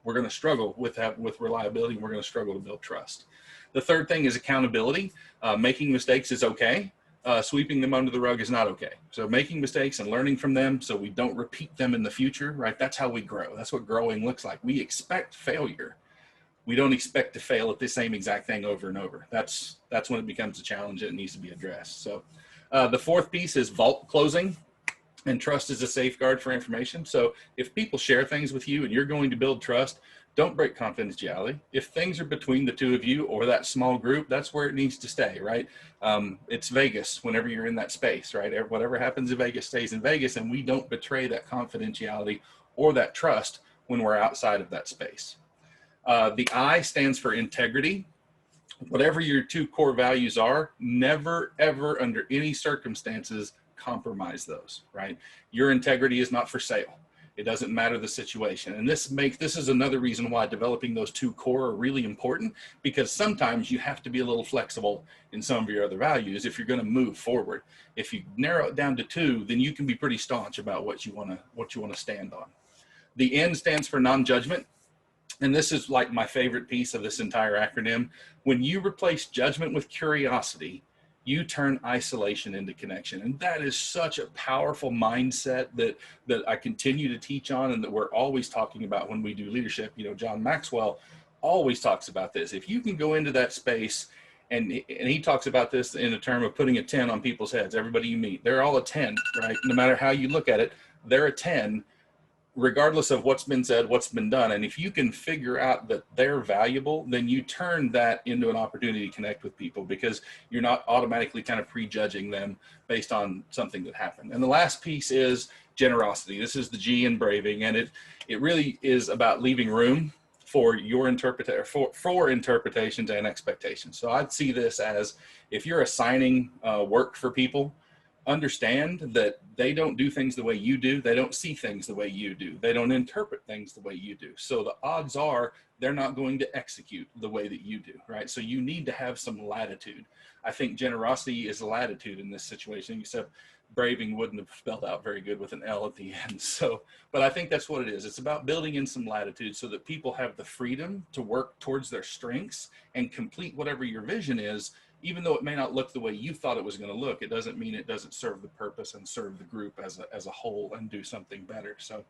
we're going to struggle with reliability, and we're going to struggle to build trust. The third thing is accountability. Making mistakes is okay. Sweeping them under the rug is not okay. So making mistakes and learning from them so we don't repeat them in the future, right? That's how we grow. That's what growing looks like. We expect failure. We don't expect to fail at the same exact thing over and over. That's when it becomes a challenge and it needs to be addressed. So the fourth piece is vault closing, and trust is a safeguard for information. So if people share things with you and you're going to build trust, don't break confidentiality. If things are between the 2 of you or that small group, that's where it needs to stay, right? It's Vegas whenever you're in that space, right? Whatever happens in Vegas stays in Vegas, and we don't betray that confidentiality or that trust when we're outside of that space. The I stands for integrity. Whatever your two core values are, never, ever, under any circumstances, compromise those, right? Your integrity is not for sale. It doesn't matter the situation. And this is another reason why developing those two core are really important, because sometimes you have to be a little flexible in some of your other values if you're going to move forward. If you narrow it down to two, then you can be pretty staunch about what you want to stand on. The N stands for non-judgment. And this is like my favorite piece of this entire acronym. When you replace judgment with curiosity, you turn isolation into connection. And that is such a powerful mindset that I continue to teach on, and that we're always talking about when we do leadership. You know, John Maxwell always talks about this. If you can go into that space, and he talks about this in a term of putting a 10 on people's heads. Everybody you meet, they're all a 10, right? No matter how you look at it, they're a 10, regardless of what's been said, what's been done. And if you can figure out that they're valuable, then you turn that into an opportunity to connect with people, because you're not automatically kind of prejudging them based on something that happened. And the last piece is generosity. This is the G in braving, and it really is about leaving room for your for interpretations and expectations. So I'd see this as, if you're assigning work for people, understand that they don't do things the way you do. They don't see things the way you do. They don't interpret things the way you do. So the odds are they're not going to execute the way that you do, right? So you need to have some latitude. I think generosity is latitude in this situation, except braving wouldn't have spelled out very good with an L at the end. So, but I think that's what it is. It's about building in some latitude so that people have the freedom to work towards their strengths and complete whatever your vision is. Even though it may not look the way you thought it was going to look, it doesn't mean it doesn't serve the purpose and serve the group as a whole and do something better. So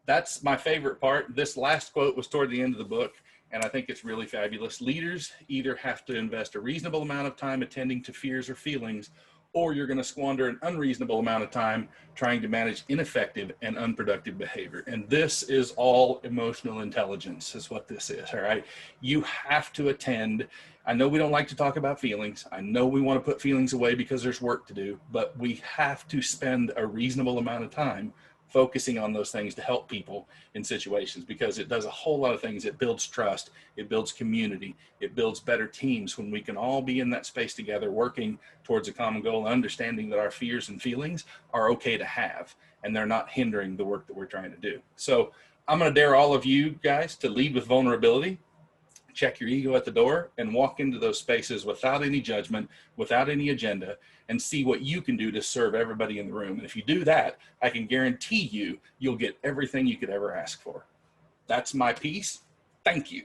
that's my favorite part. This last quote was toward the end of the book, and I think it's really fabulous. Leaders either have to invest a reasonable amount of time attending to fears or feelings, or you're going to squander an unreasonable amount of time trying to manage ineffective and unproductive behavior. And this is all emotional intelligence is what this is, all right? You have to attend. I know we don't like to talk about feelings. I know we want to put feelings away because there's work to do, but we have to spend a reasonable amount of time focusing on those things to help people in situations, because it does a whole lot of things. It builds trust, it builds community, it builds better teams when we can all be in that space together, working towards a common goal, understanding that our fears and feelings are okay to have, and they're not hindering the work that we're trying to do. So I'm going to dare all of you guys to lead with vulnerability. Check your ego at the door and walk into those spaces without any judgment, without any agenda, and see what you can do to serve everybody in the room. And if you do that, I can guarantee you'll get everything you could ever ask for. That's my piece. Thank you.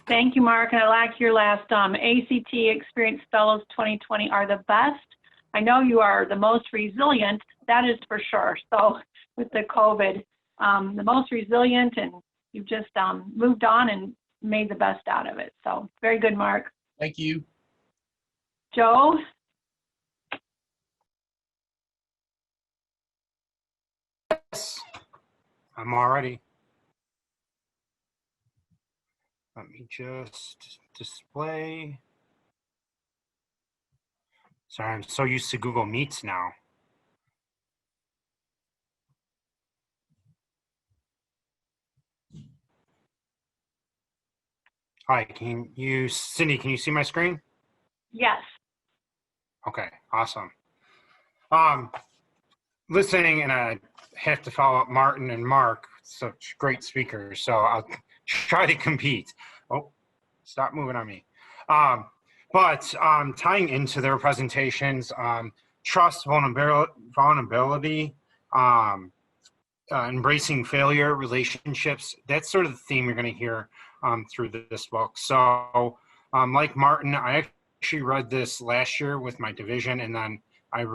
Thank you, Mark. And I like your last ACT Experienced Fellows 2020 are the best. I know you are the most resilient, that is for sure. So with the COVID, the most resilient, and you've just moved on and made the best out of it. So very good, Mark. Thank you. Joe? Yes, I'm all ready. Let me just display. Sorry, I'm so used to Google Meets now. Hi, Cindy, can you see my screen? Yes. Okay, awesome. Listening, and I have to follow up Martin and Mark, such great speakers, so I'll try to compete. Oh, stop moving on me. But tying into their presentations, trust, vulnerability, embracing failure, relationships, that's sort of the theme you're going to hear through this book. So like Martin, I actually read this last year with my division, and then I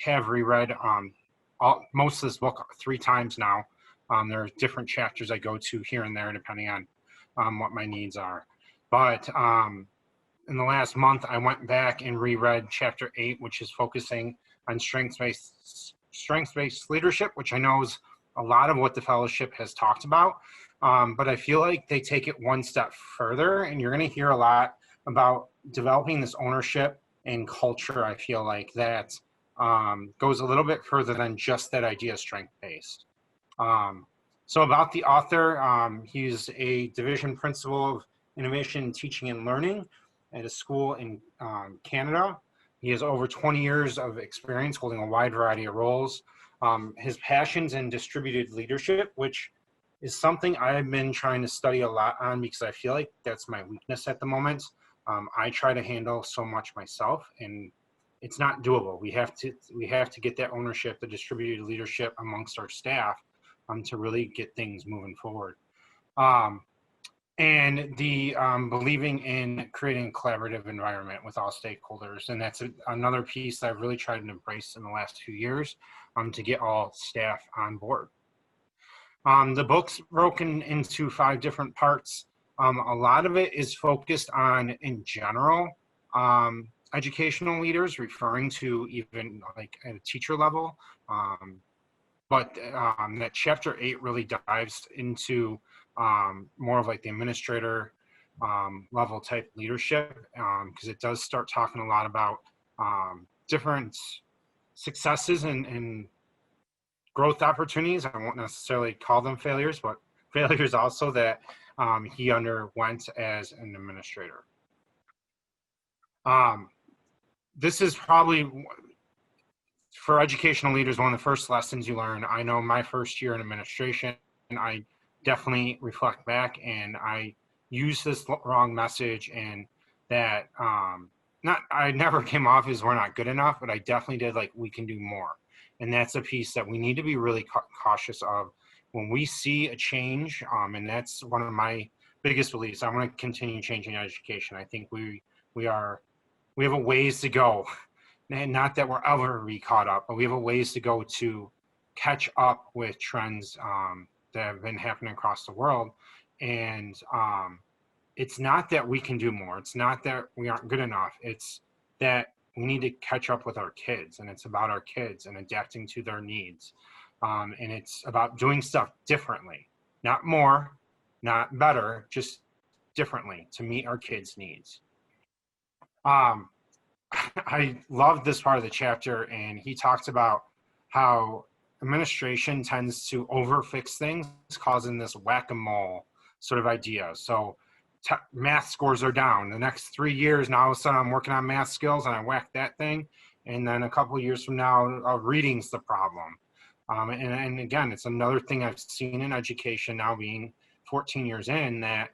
have reread most of this book 3 times now. There are different chapters I go to here and there depending on what my needs are. But in the last month, I went back and reread chapter 8, which is focusing on strengths-based leadership, which I know is a lot of what the fellowship has talked about. But I feel like they take it one step further, and you're going to hear a lot about developing this ownership and culture. I feel like that goes a little bit further than just that idea strength-based. So about the author, he's a division principal of innovation, teaching, and learning at a school in Canada. He has over 20 years of experience holding a wide variety of roles. His passions in distributed leadership, which is something I've been trying to study a lot on because I feel like that's my weakness at the moment. I try to handle so much myself, and it's not doable. We have to get that ownership, the distributed leadership amongst our staff to really get things moving forward. And the believing in creating a collaborative environment with all stakeholders. And that's another piece that I've really tried to embrace in the last few years to get all staff on board. The book's broken into 5 different parts. A lot of it is focused on, in general, educational leaders, referring to even like at a teacher level. But that chapter 8 really dives into more of like the administrator level type leadership, because it does start talking a lot about different successes and growth opportunities. I won't necessarily call them failures, but failures also that he underwent as an administrator. This is probably, for educational leaders, one of the first lessons you learn. I know my first year in administration, and I definitely reflect back and I use this wrong message, and that I never came off as we're not good enough, but I definitely did like we can do more. And that's a piece that we need to be really cautious of when we see a change. And that's one of my biggest beliefs. I want to continue changing education. I think we have a ways to go, and not that we'll ever be caught up, but we have a ways to go to catch up with trends that have been happening across the world. And it's not that we can do more. It's not that we aren't good enough. It's that we need to catch up with our kids, and it's about our kids and adapting to their needs. And it's about doing stuff differently, not more, not better, just differently to meet our kids' needs. I love this part of the chapter, and he talks about how administration tends to overfix things, causing this whack-a-mole sort of idea. So math scores are down. The next 3 years, now all of a sudden I'm working on math skills and I whack that thing. And then a couple of years from now, reading's the problem. And again, it's another thing I've seen in education now being 14 years in, that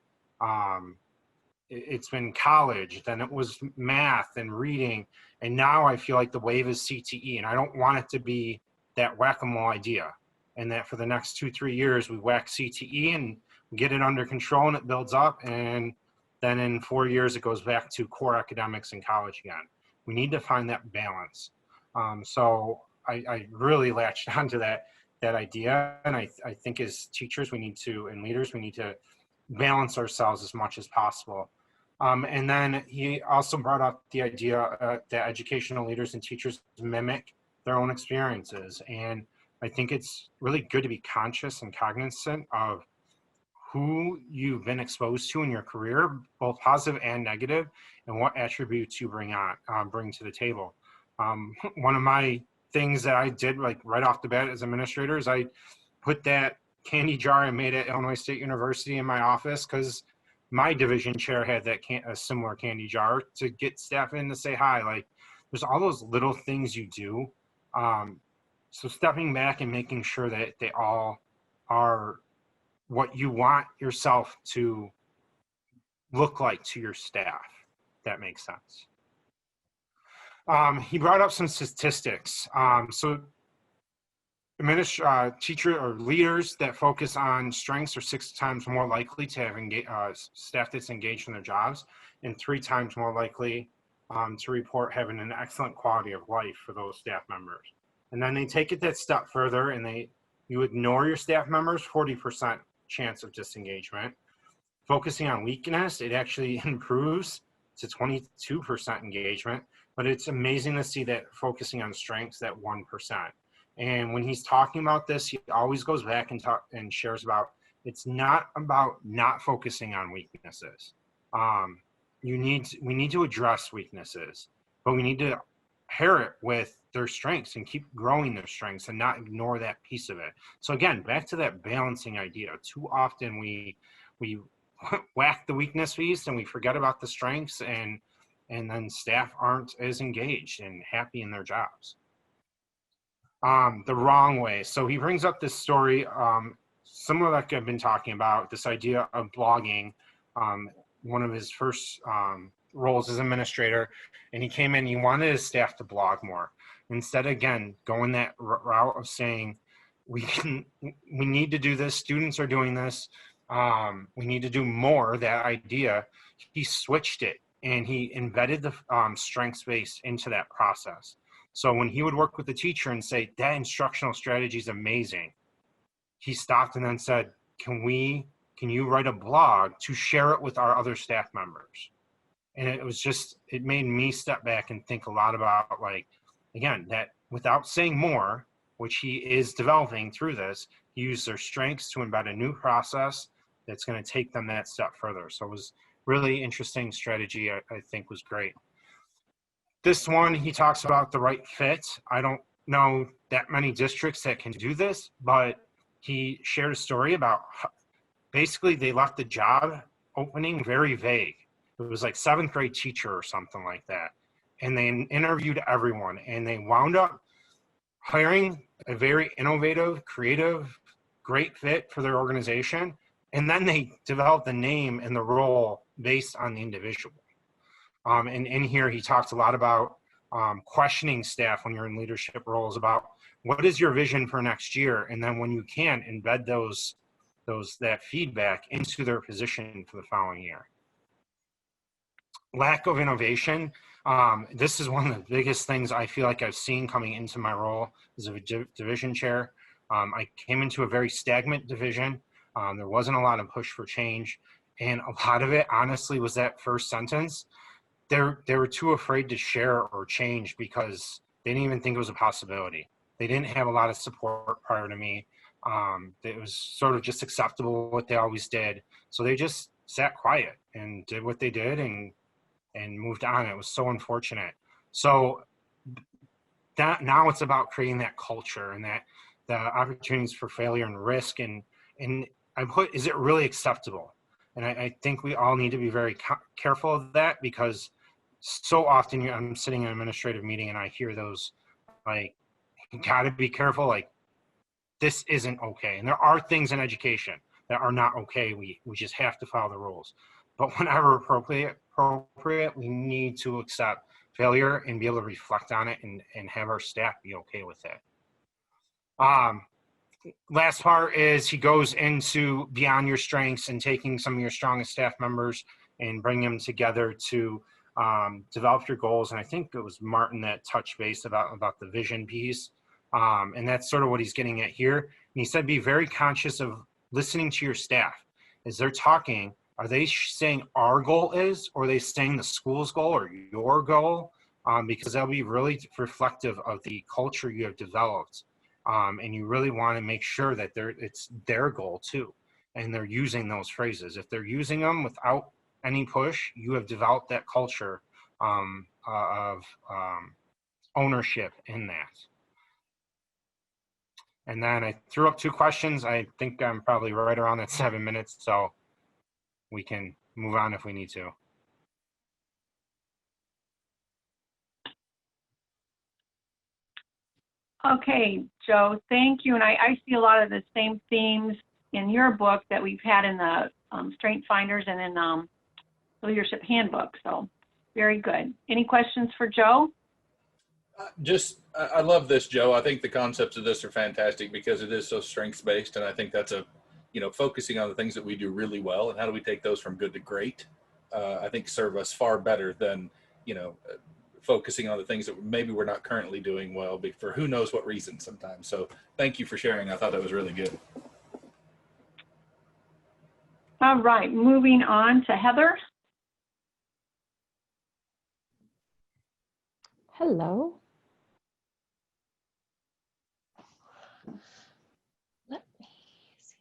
it's been college, then it was math and reading. And now I feel like the wave is CTE, and I don't want it to be that whack-a-mole idea. And that for the next 2-3 years, we whack CTE and get it under control and it builds up. And then in 4 years, it goes back to core academics in college again. We need to find that balance. So I really latched onto that idea. And I think as teachers, and leaders, we need to balance ourselves as much as possible. And then he also brought up the idea that educational leaders and teachers mimic their own experiences. And I think it's really good to be conscious and cognizant of who you've been exposed to in your career, both positive and negative, and what attributes you bring to the table. One of my things that I did like right off the bat as administrator is I put that candy jar I made at Illinois State University in my office, because my division chair had a similar candy jar to get staff in to say hi. Like, there's all those little things you do. So stepping back and making sure that they all are what you want yourself to look like to your staff. That makes sense. He brought up some statistics. So teacher or leaders that focus on strengths are 6 times more likely to have staff that's engaged in their jobs, and 3 times more likely to report having an excellent quality of life for those staff members. And then they take it that step further, and you ignore your staff members, 40% chance of disengagement. Focusing on weakness, it actually improves to 22% engagement, but it's amazing to see that focusing on strengths at 1%. And when he's talking about this, he always goes back and shares about, it's not about not focusing on weaknesses. We need to address weaknesses, but we need to pair it with their strengths and keep growing their strengths and not ignore that piece of it. So again, back to that balancing idea. Too often we whack the weakness piece and we forget about the strengths, and then staff aren't as engaged and happy in their jobs. The wrong way. So he brings up this story, similar like I've been talking about, this idea of blogging. One of his first roles as administrator, and he came in, he wanted his staff to blog more. Instead, again, going that route of saying, we need to do this, students are doing this, we need to do more, that idea, he switched it and he embedded the strengths base into that process. So when he would work with the teacher and say, that instructional strategy is amazing, he stopped and then said, can you write a blog to share it with our other staff members? And it made me step back and think a lot about, like, again, that without saying more, which he is developing through this, he used their strengths to embed a new process that's going to take them that step further. So it was really interesting strategy. I think was great. This one, he talks about the right fit. I don't know that many districts that can do this, but he shared a story about basically they left the job opening very vague. It was like 7th grade teacher or something like that. And they interviewed everyone and they wound up hiring a very innovative, creative, great fit for their organization. And then they developed the name and the role based on the individual. And in here, he talked a lot about questioning staff when you're in leadership roles about what is your vision for next year? And then when you can, embed that feedback into their position for the following year. Lack of innovation. This is one of the biggest things I feel like I've seen coming into my role as a division chair. I came into a very stagnant division. There wasn't a lot of push for change. And a lot of it, honestly, was that first sentence. They were too afraid to share or change because they didn't even think it was a possibility. They didn't have a lot of support prior to me. It was sort of just acceptable what they always did. So they just sat quiet and did what they did and moved on. It was so unfortunate. So that now it's about creating that culture and that the opportunities for failure and risk and I put, is it really acceptable? And I think we all need to be very careful of that, because so often I'm sitting in an administrative meeting and I hear those, like, you gotta be careful, like, this isn't okay. And there are things in education that are not okay. We just have to follow the rules. But whenever appropriate, we need to accept failure and be able to reflect on it and have our staff be okay with it. Last part is he goes into beyond your strengths and taking some of your strongest staff members and bring them together to develop your goals. And I think it was Martin that touched base about the vision piece. And that's sort of what he's getting at here. And he said, be very conscious of listening to your staff. As they're talking, are they saying our goal is, or are they saying the school's goal or your goal? Because that'll be really reflective of the culture you have developed. And you really want to make sure that it's their goal too. And they're using those phrases. If they're using them without any push, you have developed that culture of ownership in that. And then I threw up 2 questions. I think I'm probably right around at 7 minutes, so we can move on if we need to. Okay, Joe, thank you. And I see a lot of the same themes in your book that we've had in the Strength Finders and in the Leadership Handbook. So very good. Any questions for Joe? I love this, Joe. I think the concepts of this are fantastic because it is so strengths-based. And I think that's focusing on the things that we do really well and how do we take those from good to great, I think serve us far better than, focusing on the things that maybe we're not currently doing well, but for who knows what reason sometimes. So thank you for sharing. I thought that was really good. All right, moving on to Heather. Hello. Let me see.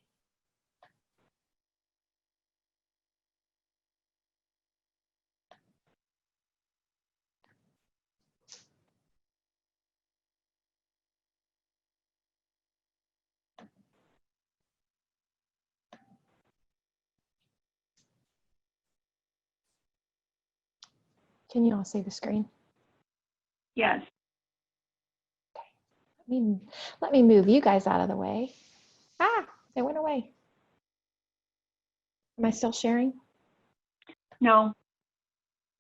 Can you all see the screen? Yes. Let me move you guys out of the way. Ah, they went away. Am I still sharing? No.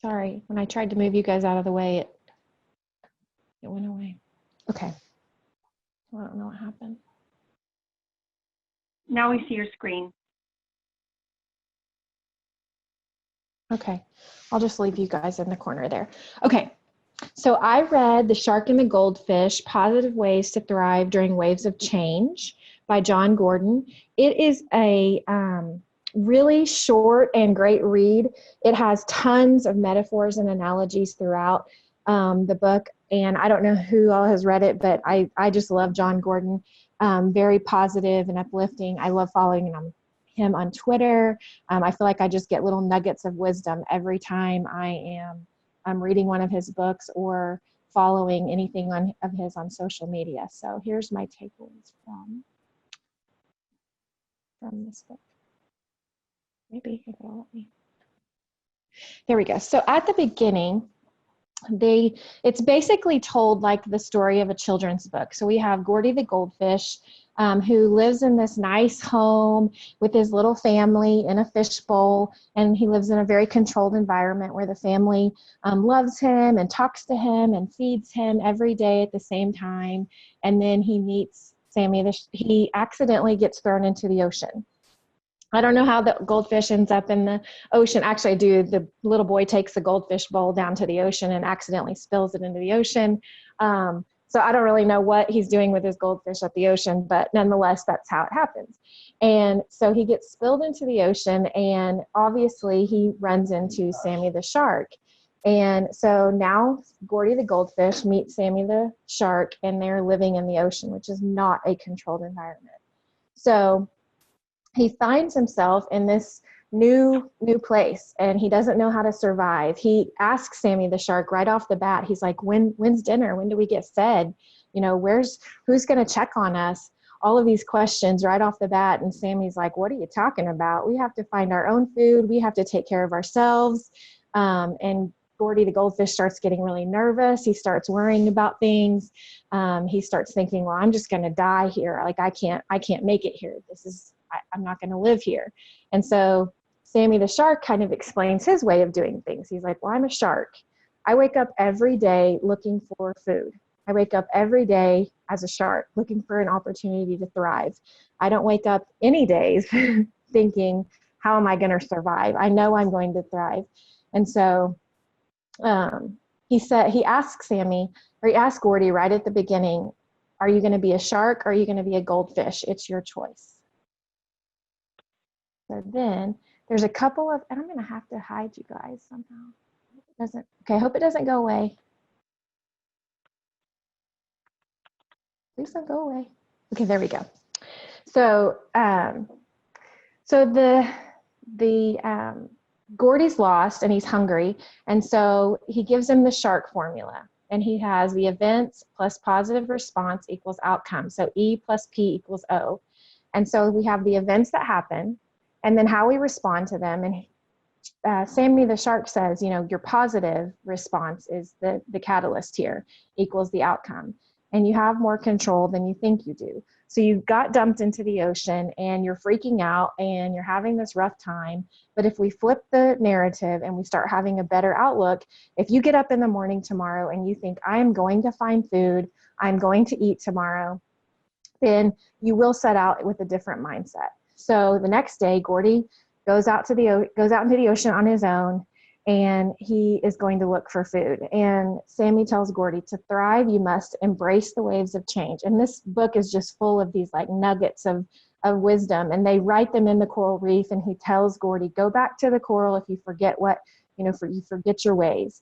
Sorry, when I tried to move you guys out of the way, it went away. Okay. I don't know what happened. Now we see your screen. Okay, I'll just leave you guys in the corner there. Okay, so I read The Shark and the Goldfish, Positive Ways to Thrive During Waves of Change by John Gordon. It is a really short and great read. It has tons of metaphors and analogies throughout the book. And I don't know who all has read it, but I just love John Gordon. Very positive and uplifting. I love following him on Twitter. I feel like I just get little nuggets of wisdom every time I'm reading one of his books or following anything of his on social media. So here's my takeaways from this book. Maybe if it'll let me. There we go. So at the beginning, it's basically told like the story of a children's book. So we have Gordy the Goldfish, who lives in this nice home with his little family in a fishbowl, and he lives in a very controlled environment where the family loves him and talks to him and feeds him every day at the same time. And then he meets Sammy. He accidentally gets thrown into the ocean. I don't know how the goldfish ends up in the ocean. Actually, I do. The little boy takes the goldfish bowl down to the ocean and accidentally spills it into the ocean. So I don't really know what he's doing with his goldfish at the ocean, but nonetheless, that's how it happens. And so he gets spilled into the ocean, and obviously he runs into Sammy the shark. And so now Gordy the goldfish meets Sammy the shark, and they're living in the ocean, which is not a controlled environment. So he finds himself in this new place, and he doesn't know how to survive. He asks Sammy the shark right off the bat. He's like, when's dinner? When do we get fed? You know, who's going to check on us? All of these questions right off the bat. And Sammy's like, what are you talking about? We have to find our own food. We have to take care of ourselves. And Gordy the goldfish starts getting really nervous. He starts worrying about things. He starts thinking, well, I'm just going to die here. Like, I can't make it here. I'm not going to live here. And so Sammy the shark kind of explains his way of doing things. He's like, well, I'm a shark. I wake up every day looking for food. I wake up every day as a shark looking for an opportunity to thrive. I don't wake up any days thinking, how am I going to survive? I know I'm going to thrive. And so he asks Gordy right at the beginning, are you going to be a shark or are you going to be a goldfish? It's your choice. So then there's a couple of, and I'm going to have to hide you guys somehow. I hope it doesn't go away. Please don't go away. Okay, there we go. So, Gordy's lost and he's hungry. And so he gives him the shark formula, and he has the events plus positive response equals outcome. So E plus P equals O. And so we have the events that happen, and then how we respond to them. And Sammy the shark says, your positive response is the catalyst here, equals the outcome. And you have more control than you think you do. So you got dumped into the ocean and you're freaking out and you're having this rough time. But if we flip the narrative and we start having a better outlook, if you get up in the morning tomorrow and you think, I'm going to find food, I'm going to eat tomorrow, then you will set out with a different mindset. So the next day, Gordy goes out into the ocean on his own, and he is going to look for food. And Sammy tells Gordy, to thrive, you must embrace the waves of change. And this book is just full of these like nuggets of wisdom, and they write them in the coral reef. And he tells Gordy, go back to the coral if you forget you forget your ways.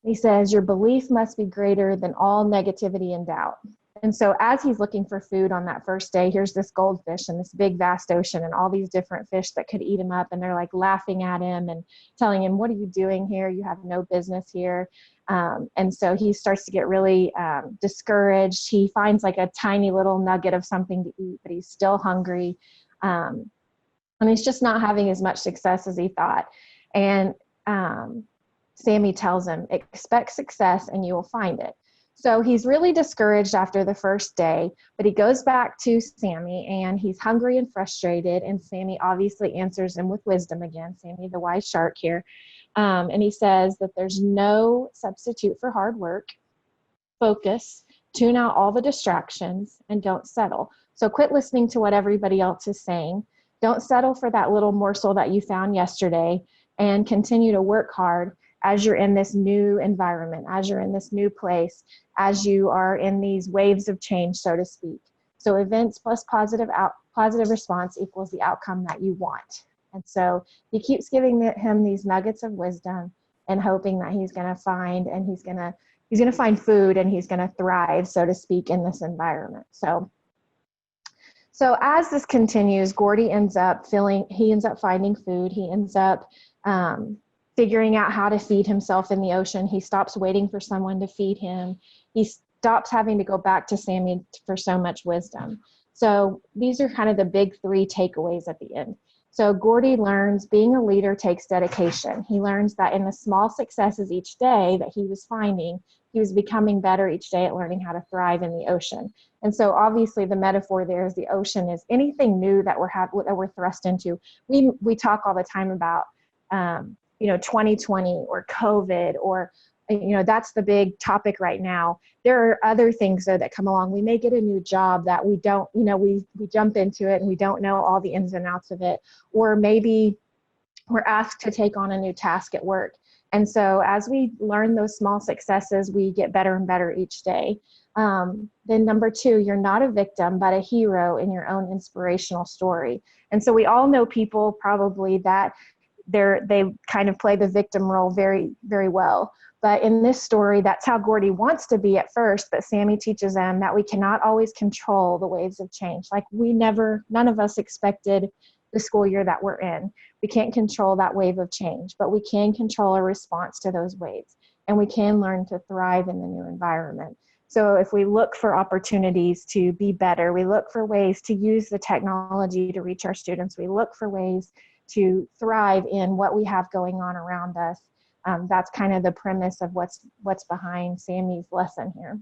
He says, your belief must be greater than all negativity and doubt. And so as he's looking for food on that first day, here's this goldfish in this big vast ocean and all these different fish that could eat him up. And they're like laughing at him and telling him, what are you doing here? You have no business here. And so he starts to get really discouraged. He finds like a tiny little nugget of something to eat, but he's still hungry. And he's just not having as much success as he thought. And Sammy tells him, expect success and you will find it. So he's really discouraged after the first day, but he goes back to Sammy and he's hungry and frustrated. And Sammy obviously answers him with wisdom again, Sammy, the wise shark here. And he says that there's no substitute for hard work. Focus, tune out all the distractions, and don't settle. So quit listening to what everybody else is saying. Don't settle for that little morsel that you found yesterday, and continue to work hard as you're in this new environment, as you're in this new place, as you are in these waves of change, so to speak. So events plus positive response equals the outcome that you want. And so he keeps giving him these nuggets of wisdom and hoping that he's going to find, and he's going to find food, and he's going to thrive, so to speak, in this environment. So as this continues, Gordy ends up finding food. He ends up figuring out how to feed himself in the ocean. He stops waiting for someone to feed him. He stops having to go back to Sammy for so much wisdom. So these are kind of the big three takeaways at the end. So Gordy learns being a leader takes dedication. He learns that in the small successes each day that he was finding, he was becoming better each day at learning how to thrive in the ocean. And so obviously the metaphor there is the ocean is anything new that we're thrust into. We talk all the time about 2020 or COVID, or that's the big topic right now. There are other things though that come along. We may get a new job that we don't, we jump into it and we don't know all the ins and outs of it, or maybe we're asked to take on a new task at work. And so as we learn those small successes, we get better and better each day. Then number two, you're not a victim, but a hero in your own inspirational story. And so we all know people probably that they kind of play the victim role very, very well. But in this story, that's how Gordy wants to be at first, but Sammy teaches them that we cannot always control the waves of change. Like none of us expected the school year that we're in. We can't control that wave of change, but we can control a response to those waves, and we can learn to thrive in the new environment. So if we look for opportunities to be better, we look for ways to use the technology to reach our students, we look for ways to thrive in what we have going on around us. That's kind of the premise of what's behind Sammy's lesson here.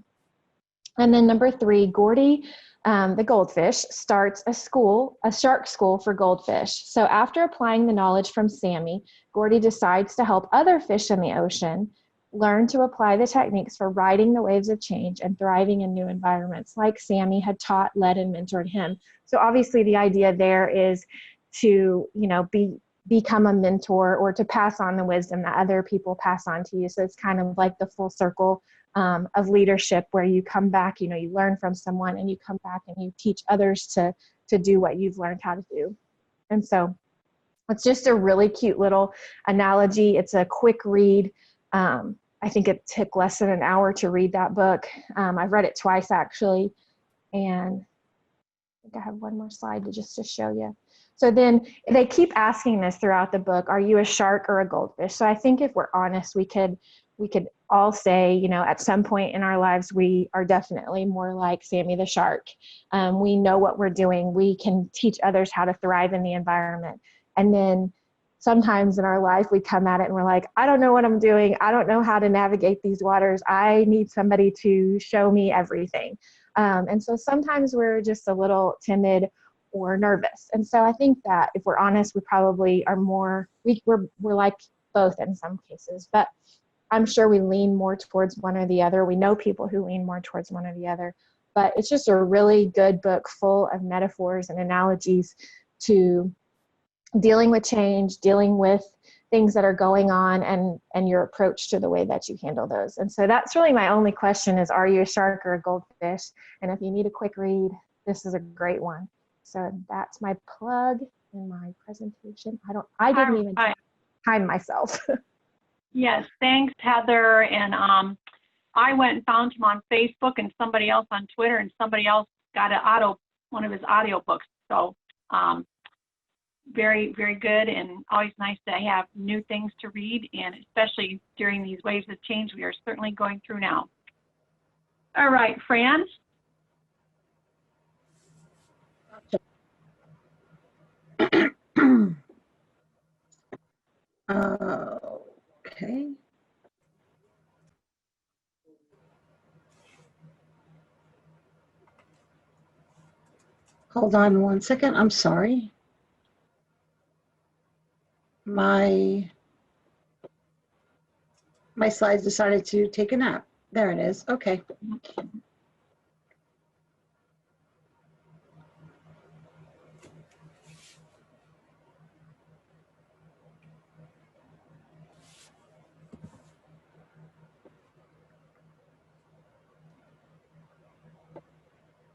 And then number three, Gordy, the goldfish, starts a shark school for goldfish. So after applying the knowledge from Sammy, Gordy decides to help other fish in the ocean learn to apply the techniques for riding the waves of change and thriving in new environments like Sammy had taught, led, and mentored him. So obviously the idea there is to, become a mentor, or to pass on the wisdom that other people pass on to you. So it's kind of like the full circle of leadership, where you come back, you learn from someone and you come back and you teach others to do what you've learned how to do. And so it's just a really cute little analogy. It's a quick read. I think it took less than an hour to read that book. I've read it twice actually. And I think I have one more slide to show you. So then they keep asking this throughout the book, are you a shark or a goldfish? So I think if we're honest, we could all say, at some point in our lives, we are definitely more like Sammy the shark. We know what we're doing. We can teach others how to thrive in the environment. And then sometimes in our life, we come at it and we're like, I don't know what I'm doing. I don't know how to navigate these waters. I need somebody to show me everything. And so sometimes we're just a little timid or nervous. And so I think that if we're honest, we probably are we're like both in some cases, but I'm sure we lean more towards one or the other. We know people who lean more towards one or the other, but it's just a really good book full of metaphors and analogies to dealing with change, dealing with things that are going on, and your approach to the way that you handle those. And so that's really my only question is, are you a shark or a goldfish? And if you need a quick read, this is a great one. So that's my plug in my presentation. I didn't even time myself. Yes, thanks, Heather. And I went and found him on Facebook, and somebody else on Twitter, and somebody else got one of his audio books. So very, very good, and always nice to have new things to read, and especially during these waves of change we are certainly going through now. All right, Fran. Okay. Hold on one second. I'm sorry. My slides decided to take a nap. There it is. Okay.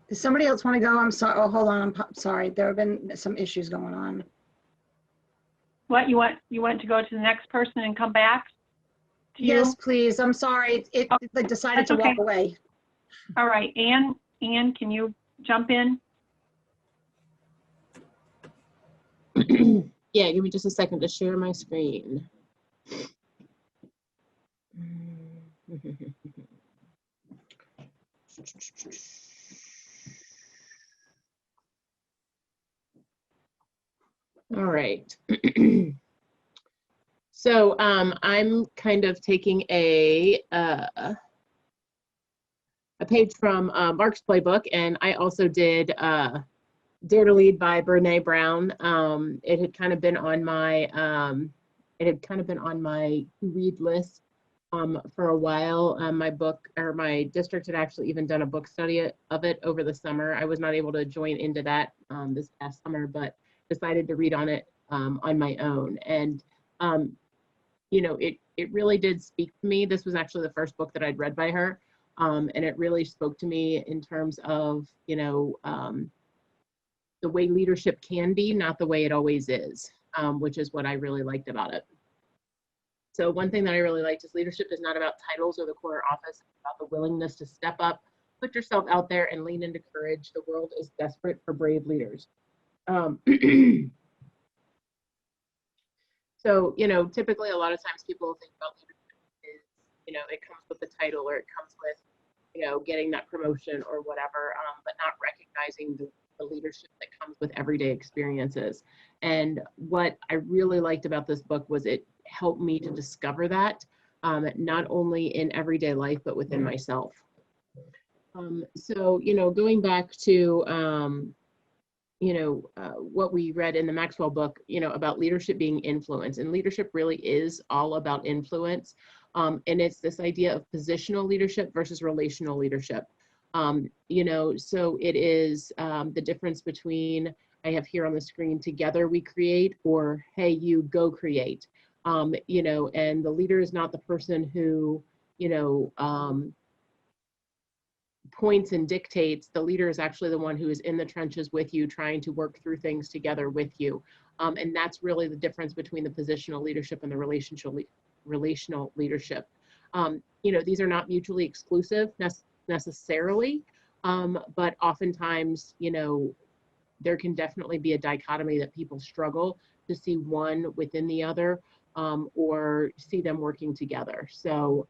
Does somebody else want to go? I'm sorry. Oh, hold on. I'm sorry. There have been some issues going on. What, you want to go to the next person and come back? To you? Yes, please. I'm sorry. It decided to walk away. All right, Anne, can you jump in? Yeah, give me just a second to share my screen. All right. So I'm kind of taking a page from Mark's playbook, and I also did Dare to Lead by Brene Brown. It had kind of been on my read list for a while. My district had actually even done a book study of it over the summer. I was not able to join into that this past summer, but decided to read on it on my own. And you know, it really did speak to me. This was actually the first book that I'd read by her, and it really spoke to me in terms of, you know, the way leadership can be, not the way it always is, which is what I really liked about it. So one thing that I really liked is leadership is not about titles or the corner office. It's about the willingness to step up, put yourself out there, and lean into courage. The world is desperate for brave leaders. So, you know, typically a lot of times people think about leadership is, you know, it comes with the title, or it comes with, you know, getting that promotion or whatever, but not recognizing the leadership that comes with everyday experiences. And what I really liked about this book was it helped me to discover that, not only in everyday life, but within myself. So, you know, going back to, you know, what we read in the Maxwell book, you know, about leadership being influence, and leadership really is all about influence. And it's this idea of positional leadership versus relational leadership. You know, so it is the difference between, I have here on the screen, together we create, or hey, you go create. You know, and the leader is not the person who, you know, points and dictates. The leader is actually the one who is in the trenches with you, trying to work through things together with you. And that's really the difference between the positional leadership and the relational leadership. You know, these are not mutually exclusive necessarily, but oftentimes, you know, there can definitely be a dichotomy that people struggle to see one within the other, or see them working together. So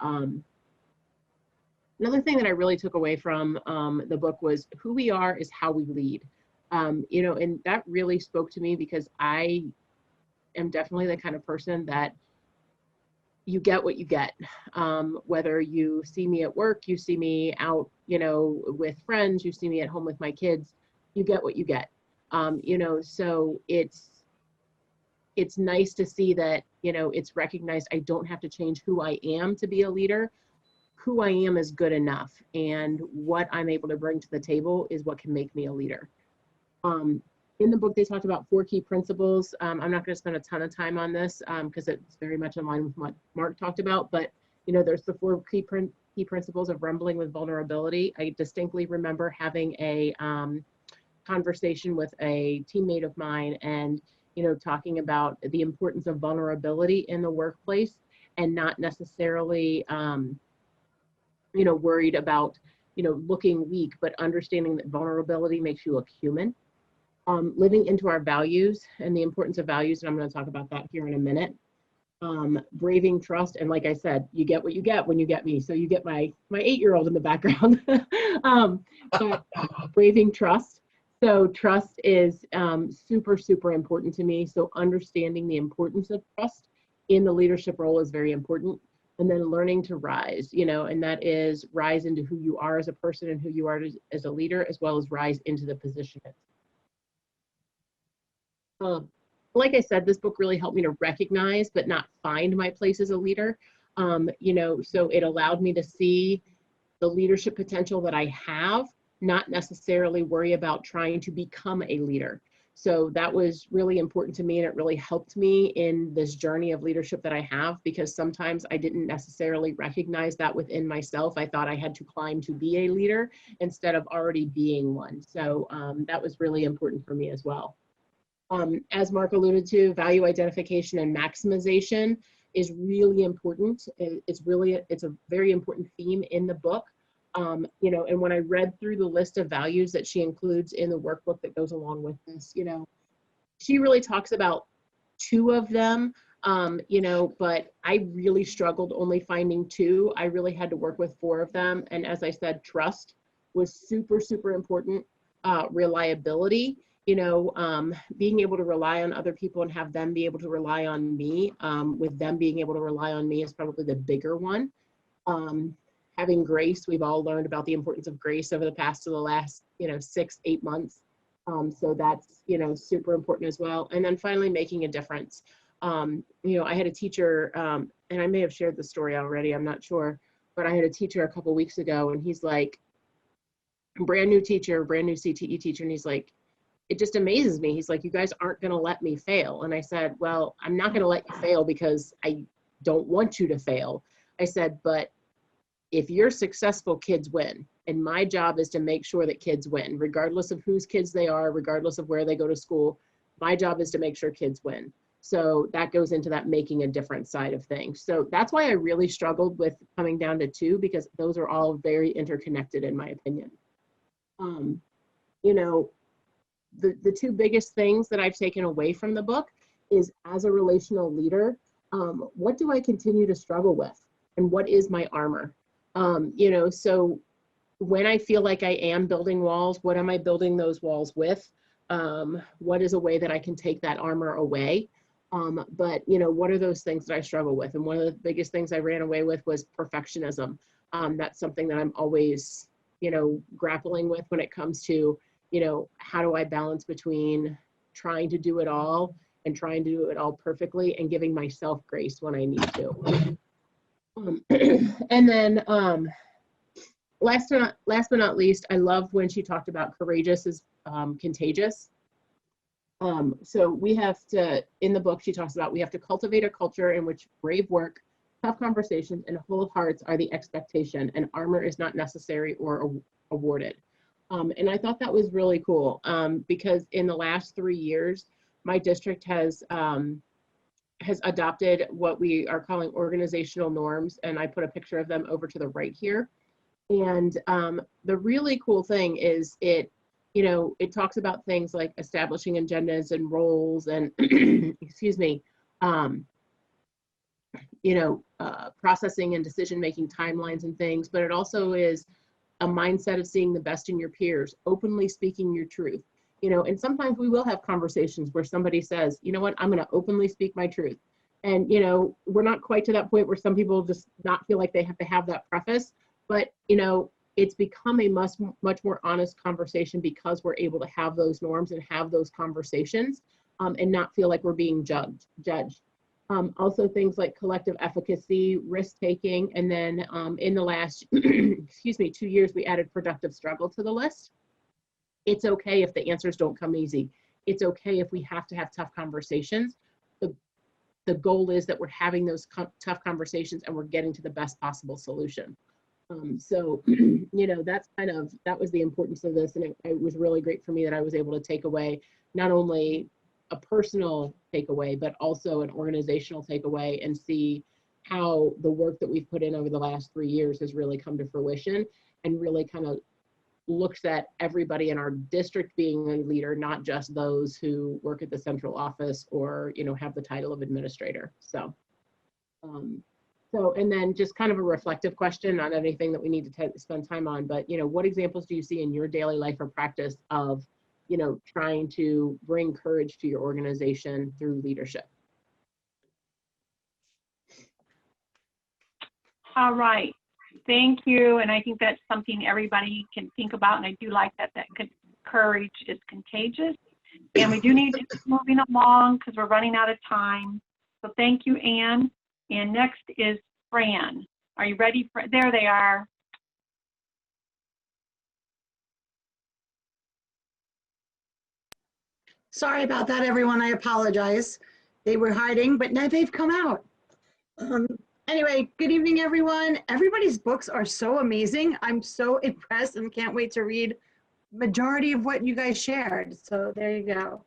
another thing that I really took away from the book was who we are is how we lead. You know, and that really spoke to me, because I am definitely the kind of person that you get what you get. Whether you see me at work, you see me out, you know, with friends, you see me at home with my kids, you get what you get. You know, so it's nice to see that, you know, it's recognized I don't have to change who I am to be a leader. Who I am is good enough, and what I'm able to bring to the table is what can make me a leader. In the book, they talked about 4 key principles. I'm not going to spend a ton of time on this because it's very much in line with what Mark talked about, but you know, there's the 4 key principles of rumbling with vulnerability. I distinctly remember having a conversation with a teammate of mine, and you know, talking about the importance of vulnerability in the workplace, and not necessarily you know, worried about, you know, looking weak, but understanding that vulnerability makes you look human. Living into our values and the importance of values, and I'm going to talk about that here in a minute. Braving trust, and like I said, you get what you get when you get me. So you get my 8-year-old in the background. But braving trust. So trust is super, super important to me. So understanding the importance of trust in the leadership role is very important. And then learning to rise, you know, and that is rise into who you are as a person and who you are as a leader, as well as rise into the position Like I said, this book really helped me to recognize but not find my place as a leader. You know, so it allowed me to see the leadership potential that I have, not necessarily worry about trying to become a leader. So that was really important to me, and it really helped me in this journey of leadership that I have, because sometimes I didn't necessarily recognize that within myself. I thought I had to climb to be a leader instead of already being one. So that was really important for me as well. As Mark alluded to, value identification and maximization is really important. It's a very important theme in the book. You know, and when I read through the list of values that she includes in the workbook that goes along with this, you know, she really talks about 2 of them, you know, but I really struggled only finding 2. I really had to work with 4 of them. And as I said, trust was super, super important. Reliability, you know, being able to rely on other people and have them be able to rely on me, with them being able to rely on me is probably the bigger one. Having grace, we've all learned about the importance of grace over the last, you know, 6-8 months. So that's, you know, super important as well. And then finally, making a difference. You know, I had a teacher, and I may have shared the story already, I'm not sure, but I had a teacher a couple weeks ago, and he's like, brand new teacher, brand new CTE teacher, and he's like, it just amazes me. He's like, you guys aren't going to let me fail. And I said, well, I'm not going to let you fail because I don't want you to fail. I said, but if you're successful, kids win. And my job is to make sure that kids win, regardless of whose kids they are, regardless of where they go to school. My job is to make sure kids win. So that goes into that making a difference side of things. So that's why I really struggled with coming down to 2, because those are all very interconnected in my opinion. You know, the 2 biggest things that I've taken away from the book is, as a relational leader, what do I continue to struggle with? And what is my armor? You know, so when I feel like I am building walls, what am I building those walls with? What is a way that I can take that armor away? But, you know, what are those things that I struggle with? And one of the biggest things I ran away with was perfectionism. That's something that I'm always, you know, grappling with when it comes to, you know, how do I balance between trying to do it all and trying to do it all perfectly and giving myself grace when I need to. And then last but not least, I loved when she talked about courageous is contagious. So we have to, in the book, she talks about we have to cultivate a culture in which brave work, tough conversations, and whole hearts are the expectation, and armor is not necessary or awarded. And I thought that was really cool, because in the last 3 years, my district has adopted what we are calling organizational norms, and I put a picture of them over to the right here. And the really cool thing is it talks about things like establishing agendas and roles and, excuse me, processing and decision-making timelines and things, but it also is a mindset of seeing the best in your peers, openly speaking your truth. You know, and sometimes we will have conversations where somebody says, you know what, I'm going to openly speak my truth. And, you know, we're not quite to that point where some people just not feel like they have to have that preface, but, you know, it's become a much more honest conversation because we're able to have those norms and have those conversations and not feel like we're being judged. Also things like collective efficacy, risk-taking, and then in the last, 2 years, we added productive struggle to the list. It's okay if the answers don't come easy. It's okay if we have to have tough conversations. The goal is that we're having those tough conversations and we're getting to the best possible solution. So, you know, that was the importance of this. And it was really great for me that I was able to take away not only a personal takeaway, but also an organizational takeaway and see how the work that we've put in over the last 3 years has really come to fruition and really kind of looks at everybody in our district being a leader, not just those who work at the central office or, you know, have the title of administrator. So, and then just kind of a reflective question, not anything that we need to spend time on, but, you know, what examples do you see in your daily life or practice of, you know, trying to bring courage to your organization through leadership? All right. Thank you. And I think that's something everybody can think about. And I do like that courage is contagious. And we do need to keep moving along because we're running out of time. So thank you, Anne. And next is Fran. Are you ready? There they are. Sorry about that, everyone. I apologize. They were hiding, but now they've come out. Anyway, good evening, everyone. Everybody's books are so amazing. I'm so impressed and can't wait to read majority of what you guys shared. So there you go.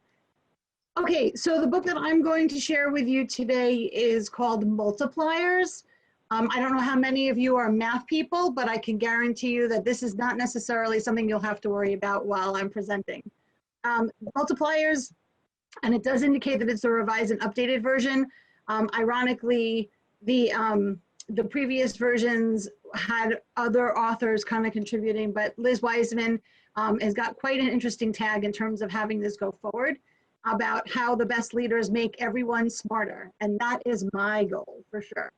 Okay, so the book that I'm going to share with you today is called Multipliers. I don't know how many of you are math people, but I can guarantee you that this is not necessarily something you'll have to worry about while I'm presenting. Multipliers, and it does indicate that it's a revised and updated version. Ironically, the previous versions had other authors kind of contributing, but Liz Wiseman has got quite an interesting tag in terms of having this go forward about how the best leaders make everyone smarter. And that is my goal for sure.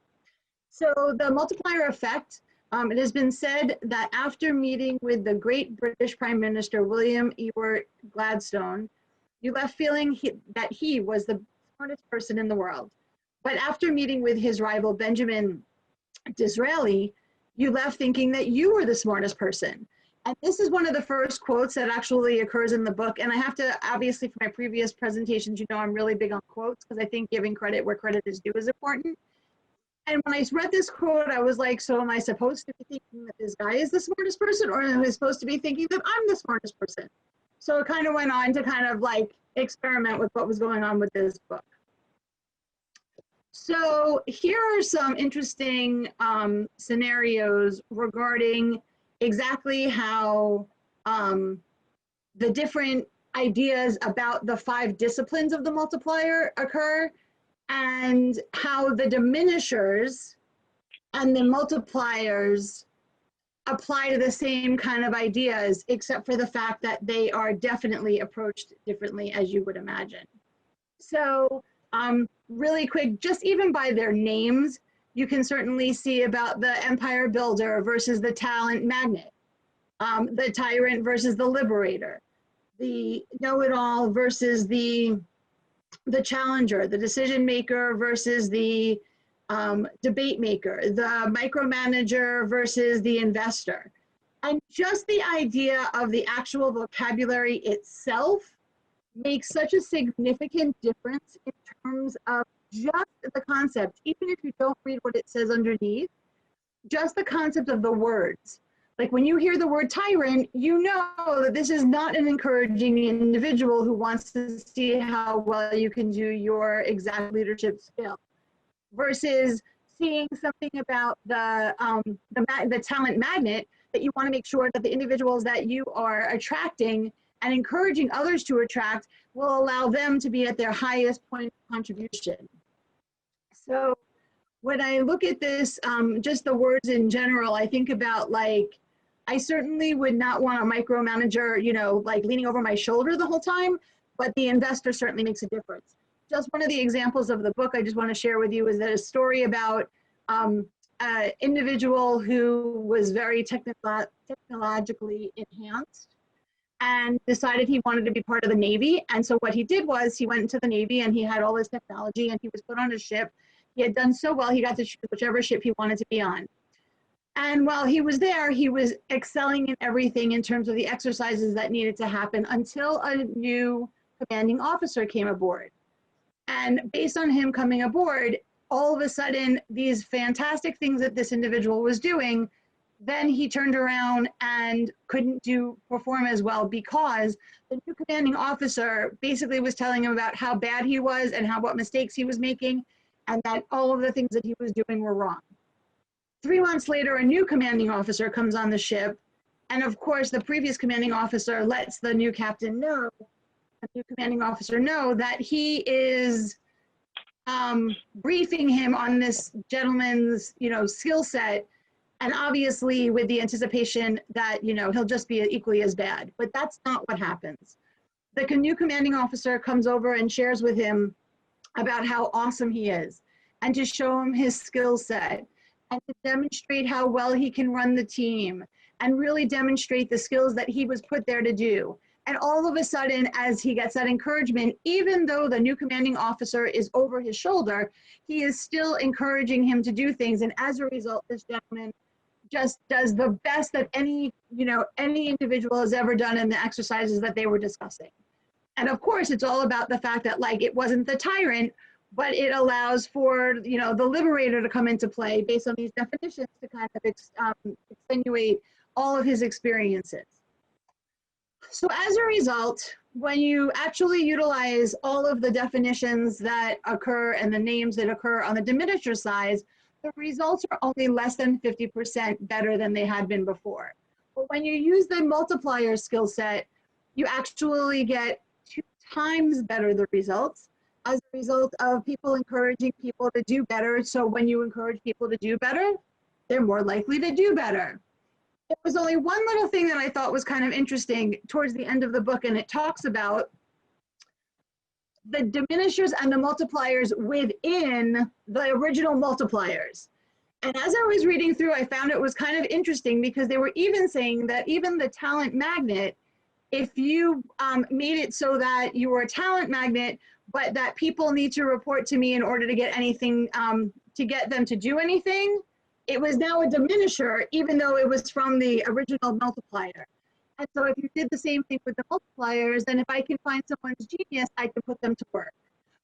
So the multiplier effect, it has been said that after meeting with the great British Prime Minister, William Ewart Gladstone, you left feeling that he was the smartest person in the world. But after meeting with his rival, Benjamin Disraeli, you left thinking that you were the smartest person. And this is one of the first quotes that actually occurs in the book. And I have to, obviously, from my previous presentations, you know I'm really big on quotes because I think giving credit where credit is due is important. And when I read this quote, I was like, so am I supposed to be thinking that this guy is the smartest person, or am I supposed to be thinking that I'm the smartest person? So it kind of went on to kind of like experiment with what was going on with this book. So here are some interesting scenarios regarding exactly how the different ideas about the 5 disciplines of the multiplier occur, and how the diminishers and the multipliers apply to the same kind of ideas, except for the fact that they are definitely approached differently, as you would imagine. So really quick, just even by their names, you can certainly see about the empire builder versus the talent magnet, the tyrant versus the liberator, the know-it-all versus the challenger, the decision maker versus the debate maker, the micromanager versus the investor. And just the idea of the actual vocabulary itself makes such a significant difference in terms of just the concept, even if you don't read what it says underneath, just the concept of the words. Like when you hear the word tyrant, you know that this is not an encouraging individual who wants to see how well you can do your exact leadership skill, versus seeing something about the talent magnet, that you want to make sure that the individuals that you are attracting and encouraging others to attract will allow them to be at their highest point of contribution. So when I look at this, just the words in general, I think about like, I certainly would not want a micromanager, you know, like leaning over my shoulder the whole time, but the investor certainly makes a difference. Just one of the examples of the book I just want to share with you is that a story about an individual who was very technologically enhanced and decided he wanted to be part of the Navy. And so what he did was he went into the Navy and he had all this technology and he was put on a ship. He had done so well, he got to choose whichever ship he wanted to be on. And while he was there, he was excelling in everything in terms of the exercises that needed to happen until a new commanding officer came aboard. And based on him coming aboard, all of a sudden, these fantastic things that this individual was doing, then he turned around and couldn't perform as well because the new commanding officer basically was telling him about how bad he was and what mistakes he was making, and that all of the things that he was doing were wrong. 3 months later, a new commanding officer comes on the ship. And of course, the previous commanding officer lets the new captain know, the new commanding officer know that he is briefing him on this gentleman's, you know, skill set. And obviously with the anticipation that, you know, he'll just be equally as bad. But that's not what happens. The new commanding officer comes over and shares with him about how awesome he is and to show him his skill set, and to demonstrate how well he can run the team and really demonstrate the skills that he was put there to do. And all of a sudden, as he gets that encouragement, even though the new commanding officer is over his shoulder, he is still encouraging him to do things. And as a result, this gentleman just does the best that any individual has ever done in the exercises that they were discussing. And of course, it's all about the fact that, like, it wasn't the tyrant, but it allows for, the liberator to come into play based on these definitions to kind of extenuate all of his experiences. So as a result, when you actually utilize all of the definitions that occur and the names that occur on the diminisher size, the results are only less than 50% better than they had been before. But when you use the multiplier skill set, you actually get 2 times better the results as a result of people encouraging people to do better. So when you encourage people to do better, they're more likely to do better. There was only one little thing that I thought was kind of interesting towards the end of the book, and it talks about the diminishers and the multipliers within the original multipliers. And as I was reading through, I found it was kind of interesting because they were even saying that even the talent magnet, if you made it so that you were a talent magnet, but that people need to report to me in order to get anything, to get them to do anything, it was now a diminisher, even though it was from the original multiplier. And so if you did the same thing with the multipliers, then if I can find someone's genius, I can put them to work.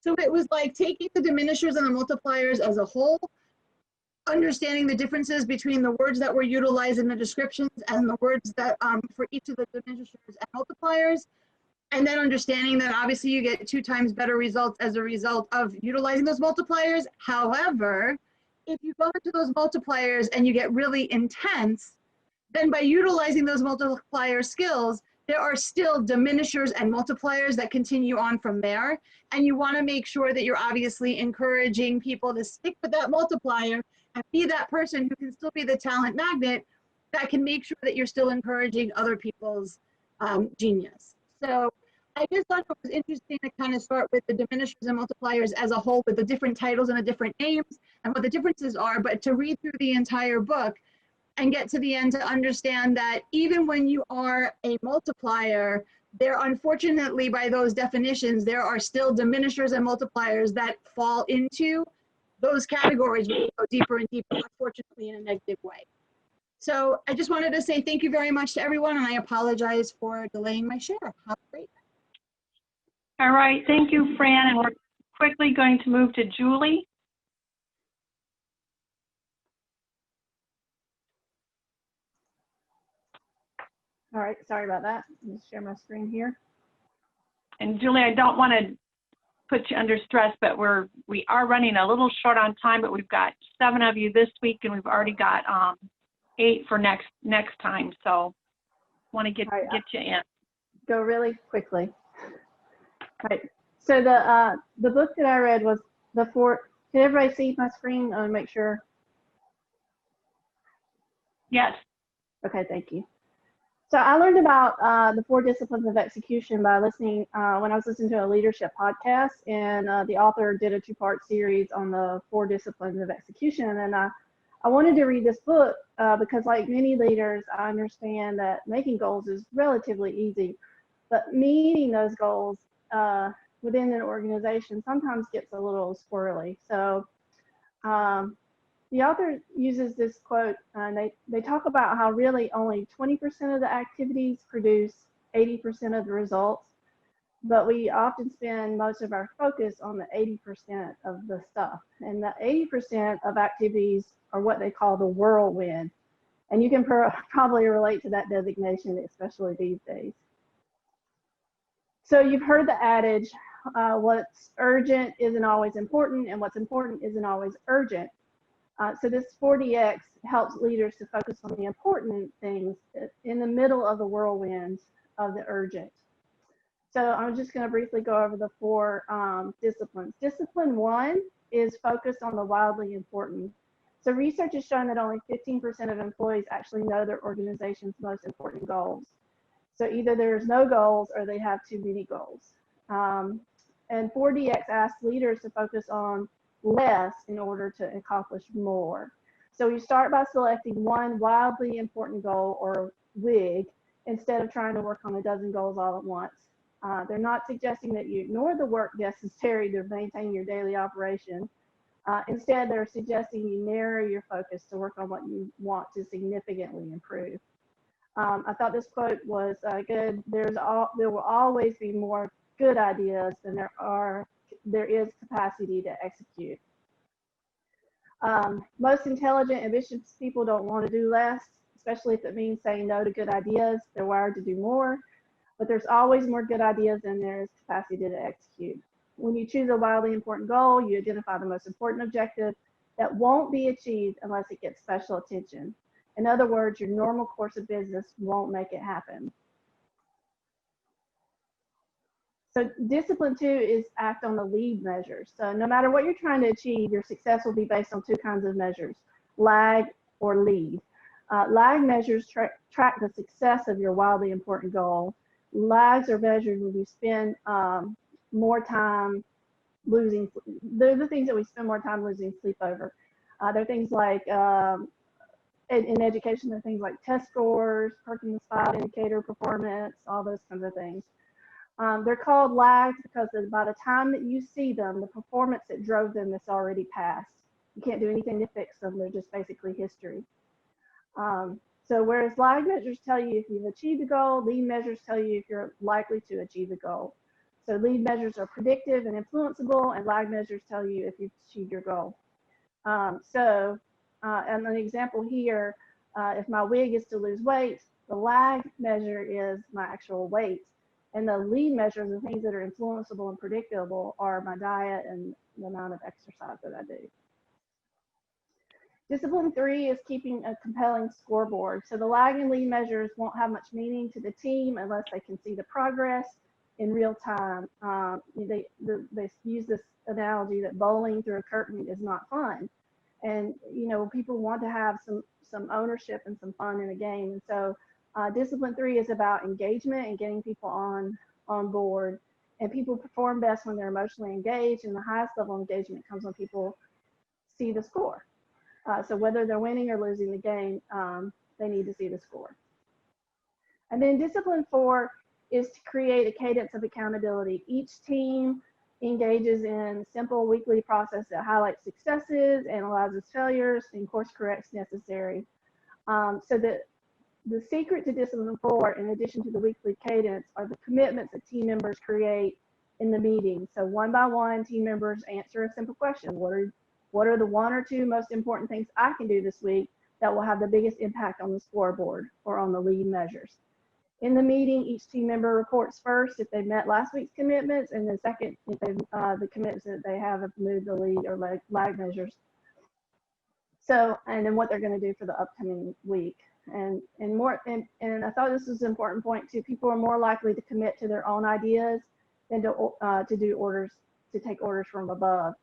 So it was like taking the diminishers and the multipliers as a whole, understanding the differences between the words that were utilized in the descriptions and the words that for each of the diminishers and multipliers, and then understanding that obviously you get 2 times better results as a result of utilizing those multipliers. However, if you go into those multipliers and you get really intense, then by utilizing those multiplier skills, there are still diminishers and multipliers that continue on from there. And you want to make sure that you're obviously encouraging people to stick with that multiplier and be that person who can still be the talent magnet that can make sure that you're still encouraging other people's genius. So I just thought it was interesting to kind of start with the diminishers and multipliers as a whole with the different titles and the different names and what the differences are, but to read through the entire book and get to the end to understand that even when you are a multiplier, there unfortunately by those definitions, there are still diminishers and multipliers that fall into those categories when you go deeper and deeper, unfortunately in a negative way. So I just wanted to say thank you very much to everyone, and I apologize for delaying my share. Have a great day. All right, thank you, Fran, and we're quickly going to move to Julie. All right, sorry about that. Let me share my screen here. And Julie, I don't want to put you under stress, but we are running a little short on time, but we've got 7 of you this week, and we've already got 8 for next time. So want to get you in. Go really quickly. All right. So the book that I read was the 4. Can everybody see my screen? I want to make sure. Yes. Okay, thank you. So I learned about the 4 disciplines of execution by listening when I was listening to a leadership podcast, and the author did a 2-part series on the 4 disciplines of execution. And I wanted to read this book because, like many leaders, I understand that making goals is relatively easy, but meeting those goals within an organization sometimes gets a little squirrely. So the author uses this quote, and they talk about how really only 20% of the activities produce 80% of the results, but we often spend most of our focus on the 80% of the stuff. And the 80% of activities are what they call the whirlwind. And you can probably relate to that designation, especially these days. So you've heard the adage, what's urgent isn't always important, and what's important isn't always urgent. So this 4DX helps leaders to focus on the important things in the middle of the whirlwind of the urgent. So I'm just going to briefly go over the 4 disciplines. Discipline 1 is focused on the wildly important. So research has shown that only 15% of employees actually know their organization's most important goals. So either there's no goals or they have too many goals. And 4DX asks leaders to focus on less in order to accomplish more. So you start by selecting one wildly important goal, or WIG, instead of trying to work on a dozen goals all at once. They're not suggesting that you ignore the work necessary to maintain your daily operation. Instead, they're suggesting you narrow your focus to work on what you want to significantly improve. I thought this quote was good. There will always be more good ideas than there is capacity to execute. Most intelligent, ambitious people don't want to do less, especially if it means saying no to good ideas. They're wired to do more, but there's always more good ideas than there is capacity to execute. When you choose a wildly important goal, you identify the most important objective that won't be achieved unless it gets special attention. In other words, your normal course of business won't make it happen. So discipline 2 is act on the lead measures. So no matter what you're trying to achieve, your success will be based on two kinds of measures, lag or lead. Lag measures track the success of your wildly important goal. Lags are measured when you spend more time losing. They're the things that we spend more time losing sleep over. They're things like, in education, there are things like test scores, Perkins 5 indicator performance, all those kinds of things. They're called lags because by the time that you see them, the performance that drove them is already past. You can't do anything to fix them. They're just basically history. So whereas lag measures tell you if you've achieved a goal, lead measures tell you if you're likely to achieve a goal. So lead measures are predictive and influenceable, and lag measures tell you if you've achieved your goal. And an example here, if my wig is to lose weight, the lag measure is my actual weight. And the lead measures, the things that are influenceable and predictable, are my diet and the amount of exercise that I do. Discipline 3 is keeping a compelling scoreboard. So the lag and lead measures won't have much meaning to the team unless they can see the progress in real time. They use this analogy that bowling through a curtain is not fun. And, you know, people want to have some ownership and some fun in a game. And so discipline 3 is about engagement and getting people on board. And people perform best when they're emotionally engaged, and the highest level of engagement comes when people see the score. So whether they're winning or losing the game, they need to see the score. And then discipline 4 is to create a cadence of accountability. Each team engages in simple weekly process that highlights successes, analyzes failures, and course corrects necessary. So that the secret to discipline 4, in addition to the weekly cadence, are the commitments that team members create in the meeting. So one by one, team members answer a simple question. What are the 1 or 2 most important things I can do this week that will have the biggest impact on the scoreboard or on the lead measures? In the meeting, each team member reports first if they met last week's commitments, and then second if the commitments that they have moved the lead or lag measures. So, and then what they're going to do for the upcoming week. And I thought this was an important point too. People are more likely to commit to their own ideas than to take orders from above.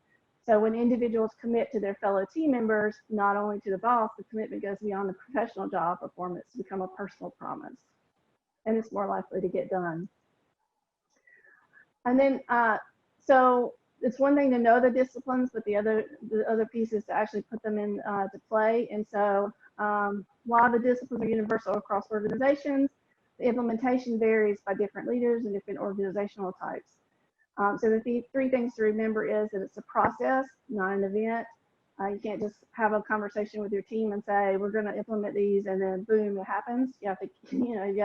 So when individuals commit to their fellow team members, not only to the boss, the commitment goes beyond the professional job performance to become a personal promise, and it's more likely to get done. And then, so it's one thing to know the disciplines, but the other piece is to actually put them in to play. And so while the disciplines are universal across organizations, the implementation varies by different leaders and different organizational types. So the 3 things to remember is that it's a process, not an event. You can't just have a conversation with your team and say, we're going to implement these, and then boom, it happens. You have to, you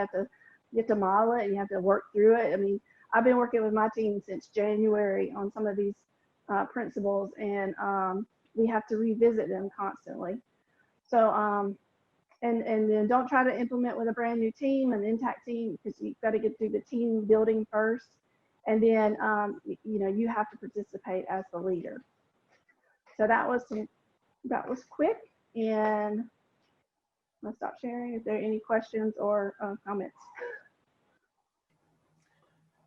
have to model it, and you have to work through it. I mean, I've been working with my team since January on some of these principles, and we have to revisit them constantly. So, and then don't try to implement with a brand new team, an intact team, because you've got to get through the team building first. And then, you have to participate as the leader. So that was quick, and I'll stop sharing if there are any questions or comments.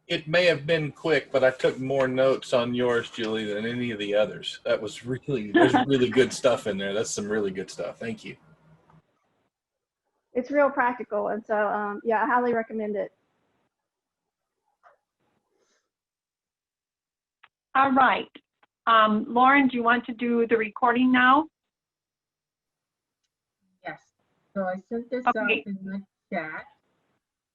It may have been quick, but I took more notes on yours, Julie, than any of the others. That was there's really good stuff in there. That's some really good stuff. Thank you. It's real practical, and so yeah, I highly recommend it. All right. Lauren, do you want to do the recording now? Yes. So I sent this out in the chat.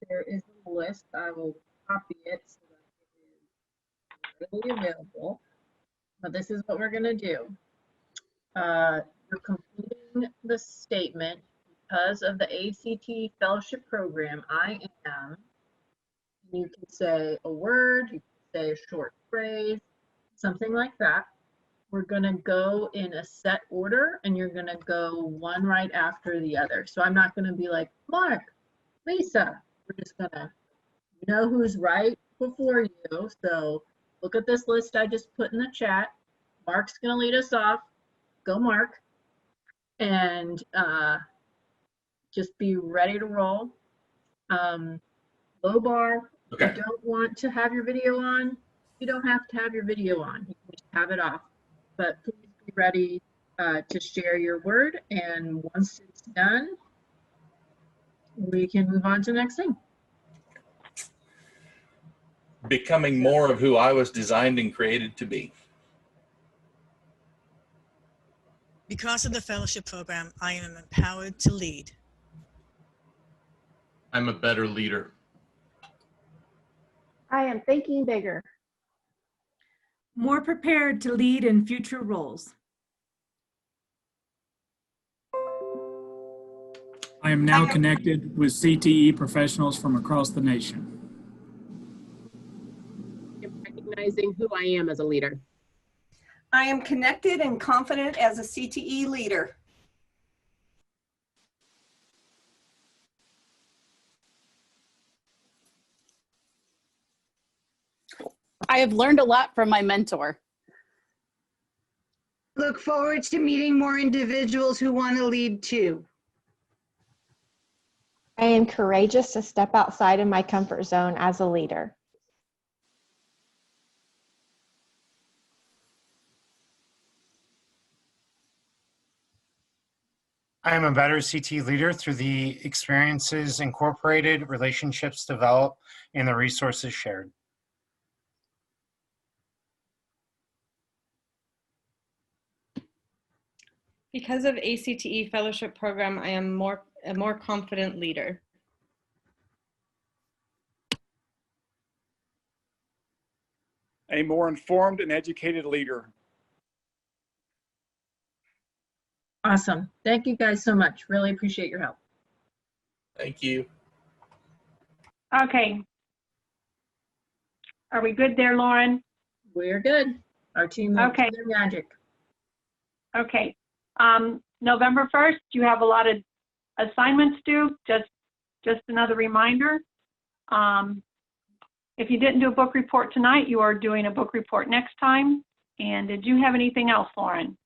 there is a list. I will copy it so that it is readily available. But this is what we're going to do. You're completing the statement. Because of the ACT Fellowship Program, I am. You can say a word, you can say a short phrase, something like that. We're going to go in a set order, and you're going to go one right after the other. So I'm not going to be like, Mark, Lisa. We're just going to know who's right before you. So look at this list I just put in the chat. Mark's going to lead us off. Go, Mark. And just be ready to roll. Low bar. Okay. If you don't want to have your video on, you don't have to have your video on. You can just have it off. But please be ready to share your word. And once it's done, we can move on to the next thing. Becoming more of who I was designed and created to be. Because of the fellowship program, I am empowered to lead. I'm a better leader. I am thinking bigger. More prepared to lead in future roles. I am now connected with CTE professionals from across the nation. I'm recognizing who I am as a leader. I am connected and confident as a CTE leader. I have learned a lot from my mentor. Look forward to meeting more individuals who want to lead too. I am courageous to step outside of my comfort zone as a leader. I am a better CT leader through the experiences incorporated, relationships developed, and the resources shared. Because of ACTE Fellowship Program, I am a more confident leader. A more informed and educated leader. Awesome. Thank you guys so much. Really appreciate your help. Thank you. Okay. Are we good there, Lauren? We're good. Our team will Okay. do their magic. Okay. November 1st, you have a lot of assignments due. Just another reminder. If you didn't do a book report tonight, you are doing a book report next time. And did you have anything else, Lauren?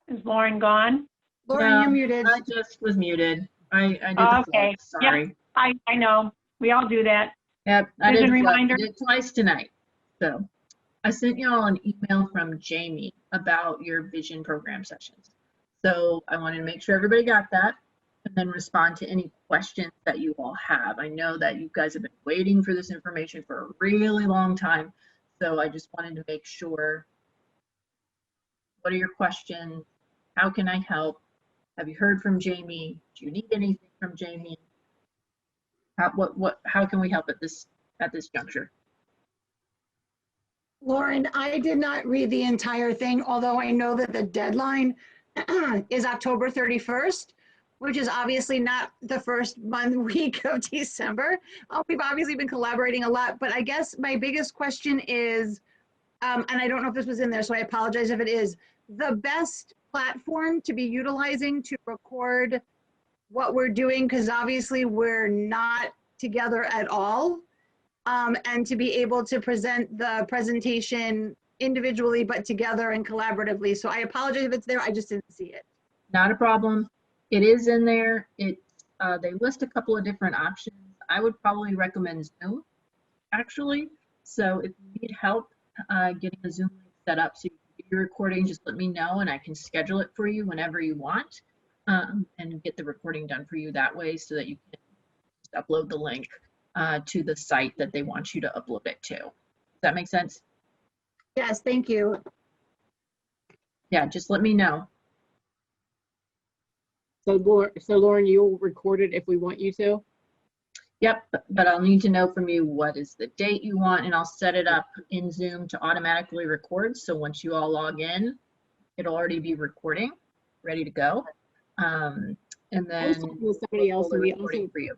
Is Lauren gone? Lauren, No, you're muted. I just was muted. I did the Okay. float, sorry. Yep. I know. We all do that. Yep, I Vision did, reminder. I did twice tonight. So I sent y'all an email from Jamie about your vision program sessions. So I wanted to make sure everybody got that and then respond to any questions that you all have. I know that you guys have been waiting for this information for a really long time. So I just wanted to make sure. What are your questions? How can I help? Have you heard from Jamie? Do you need anything from Jamie? How can we help at this juncture? Lauren, I did not read the entire thing, although I know that the deadline is October 31st, which is obviously not the first week of December. We've obviously been collaborating a lot, but I guess my biggest question is, and I don't know if this was in there, so I apologize if it is, the best platform to be utilizing to record what we're doing, because obviously we're not together at all, and to be able to present the presentation individually but together and collaboratively. So I apologize if it's there, I just didn't see it. Not a problem. It is in there. They list a couple of different options. I would probably recommend Zoom, actually. So if you need help getting a Zoom link set up so you can do your recording, just let me know and I can schedule it for you whenever you want, and get the recording done for you that way so that you can just upload the link to the site that they want you to upload it to. Does that make sense? Yes, thank you. Yeah, just let me know. So Lauren, you'll record it if we want you to? Yep, but I'll need to know from you what is the date you want, and I'll set it up in Zoom to automatically record. So once you all log in, it'll already be recording, ready to go. And I was then talking with somebody else, and for you.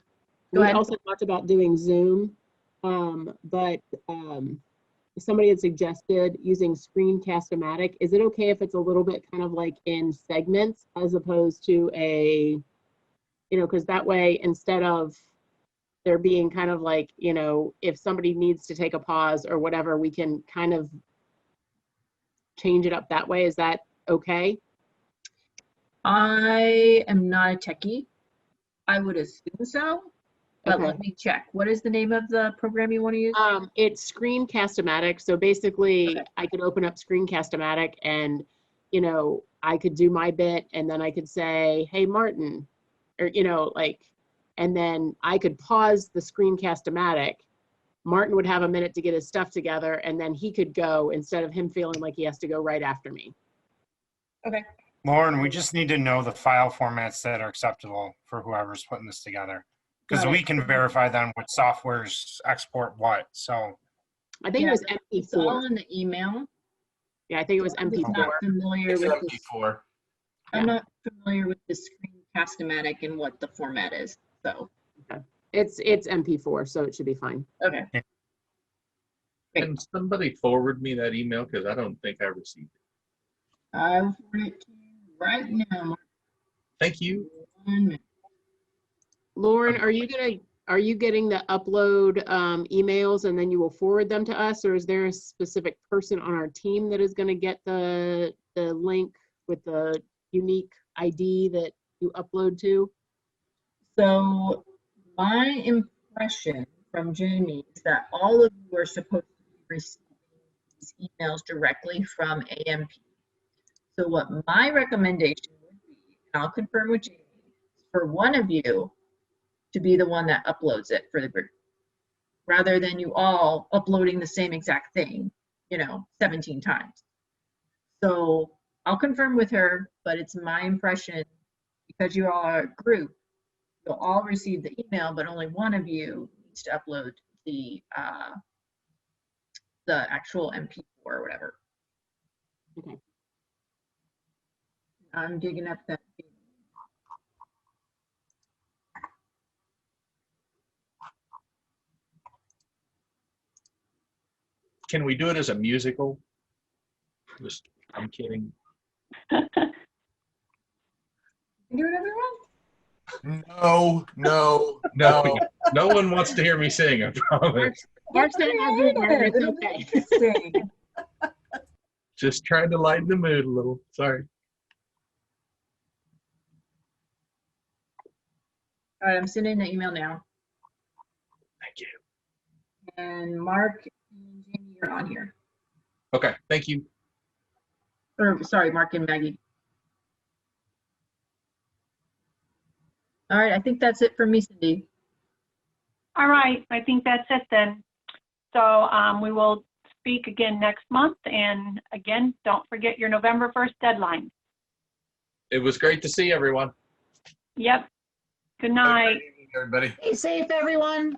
we also talked about doing Zoom, but somebody had suggested using Screencast-O-Matic. Is it okay if it's a little bit kind of like in segments as opposed to a, because that way, instead of there being kind of like, if somebody needs to take a pause or whatever, we can kind of change it up that way. Is that okay? I am not a techie. I would assume so, but Okay. let me check. What is the name of the program you want to use? It's Screencast-O-Matic. So basically, I could open up Screencast-O-Matic and, I could do my bit and then I could say, hey, Martin, or, and then I could pause the Screencast-O-Matic. Martin would have a minute to get his stuff together and then he could go instead of him feeling like he has to go right after me. Okay. Lauren, we just need to know the file formats that are acceptable for whoever's putting this together. Because Got it. we can verify then what softwares export what, so. I think it was It's all MP4. in the email. Yeah, I think it was I'm just MP4. not familiar It's with this. MP4. I'm not familiar with the Screencast-O-Matic and what the format is. So, It's MP4, so it should be fine. okay. Can somebody forward me that email? Because I don't think I received it. I'll forward it to you right now. Thank you. 1 minute. Lauren, are you getting the upload emails and then you will forward them to us, or is there a specific person on our team that is going to get the link with the unique ID that you upload to? So my impression from Jamie is that all of you are supposed to be receiving these emails directly from AMP. So what my recommendation would be, and I'll confirm with Jamie, is for one of you to be the one that uploads it for the group, rather than you all uploading the same exact thing, 17 times. So I'll confirm with her, but it's my impression, because you all are a group, you'll all receive the email, but only one of you needs to upload the actual MP4 or whatever. Okay. I'm digging up that. Can we do it as a musical? Just, I'm kidding. Do whatever you want. No. No one wants to hear me sing, I promise. Mark said it's okay. Just trying to lighten the mood a little. Sorry. All right, I'm sending the email now. Thank you. And Mark and Jamie, you're on here. Okay, thank you. Or sorry, Mark and Maggie. All right, I think that's it for me, Cindy. All right, I think that's it then. So we will speak again next month. And again, don't forget your November 1st deadline. It was great to see everyone. Yep. Good night. Everybody. Stay safe, everyone.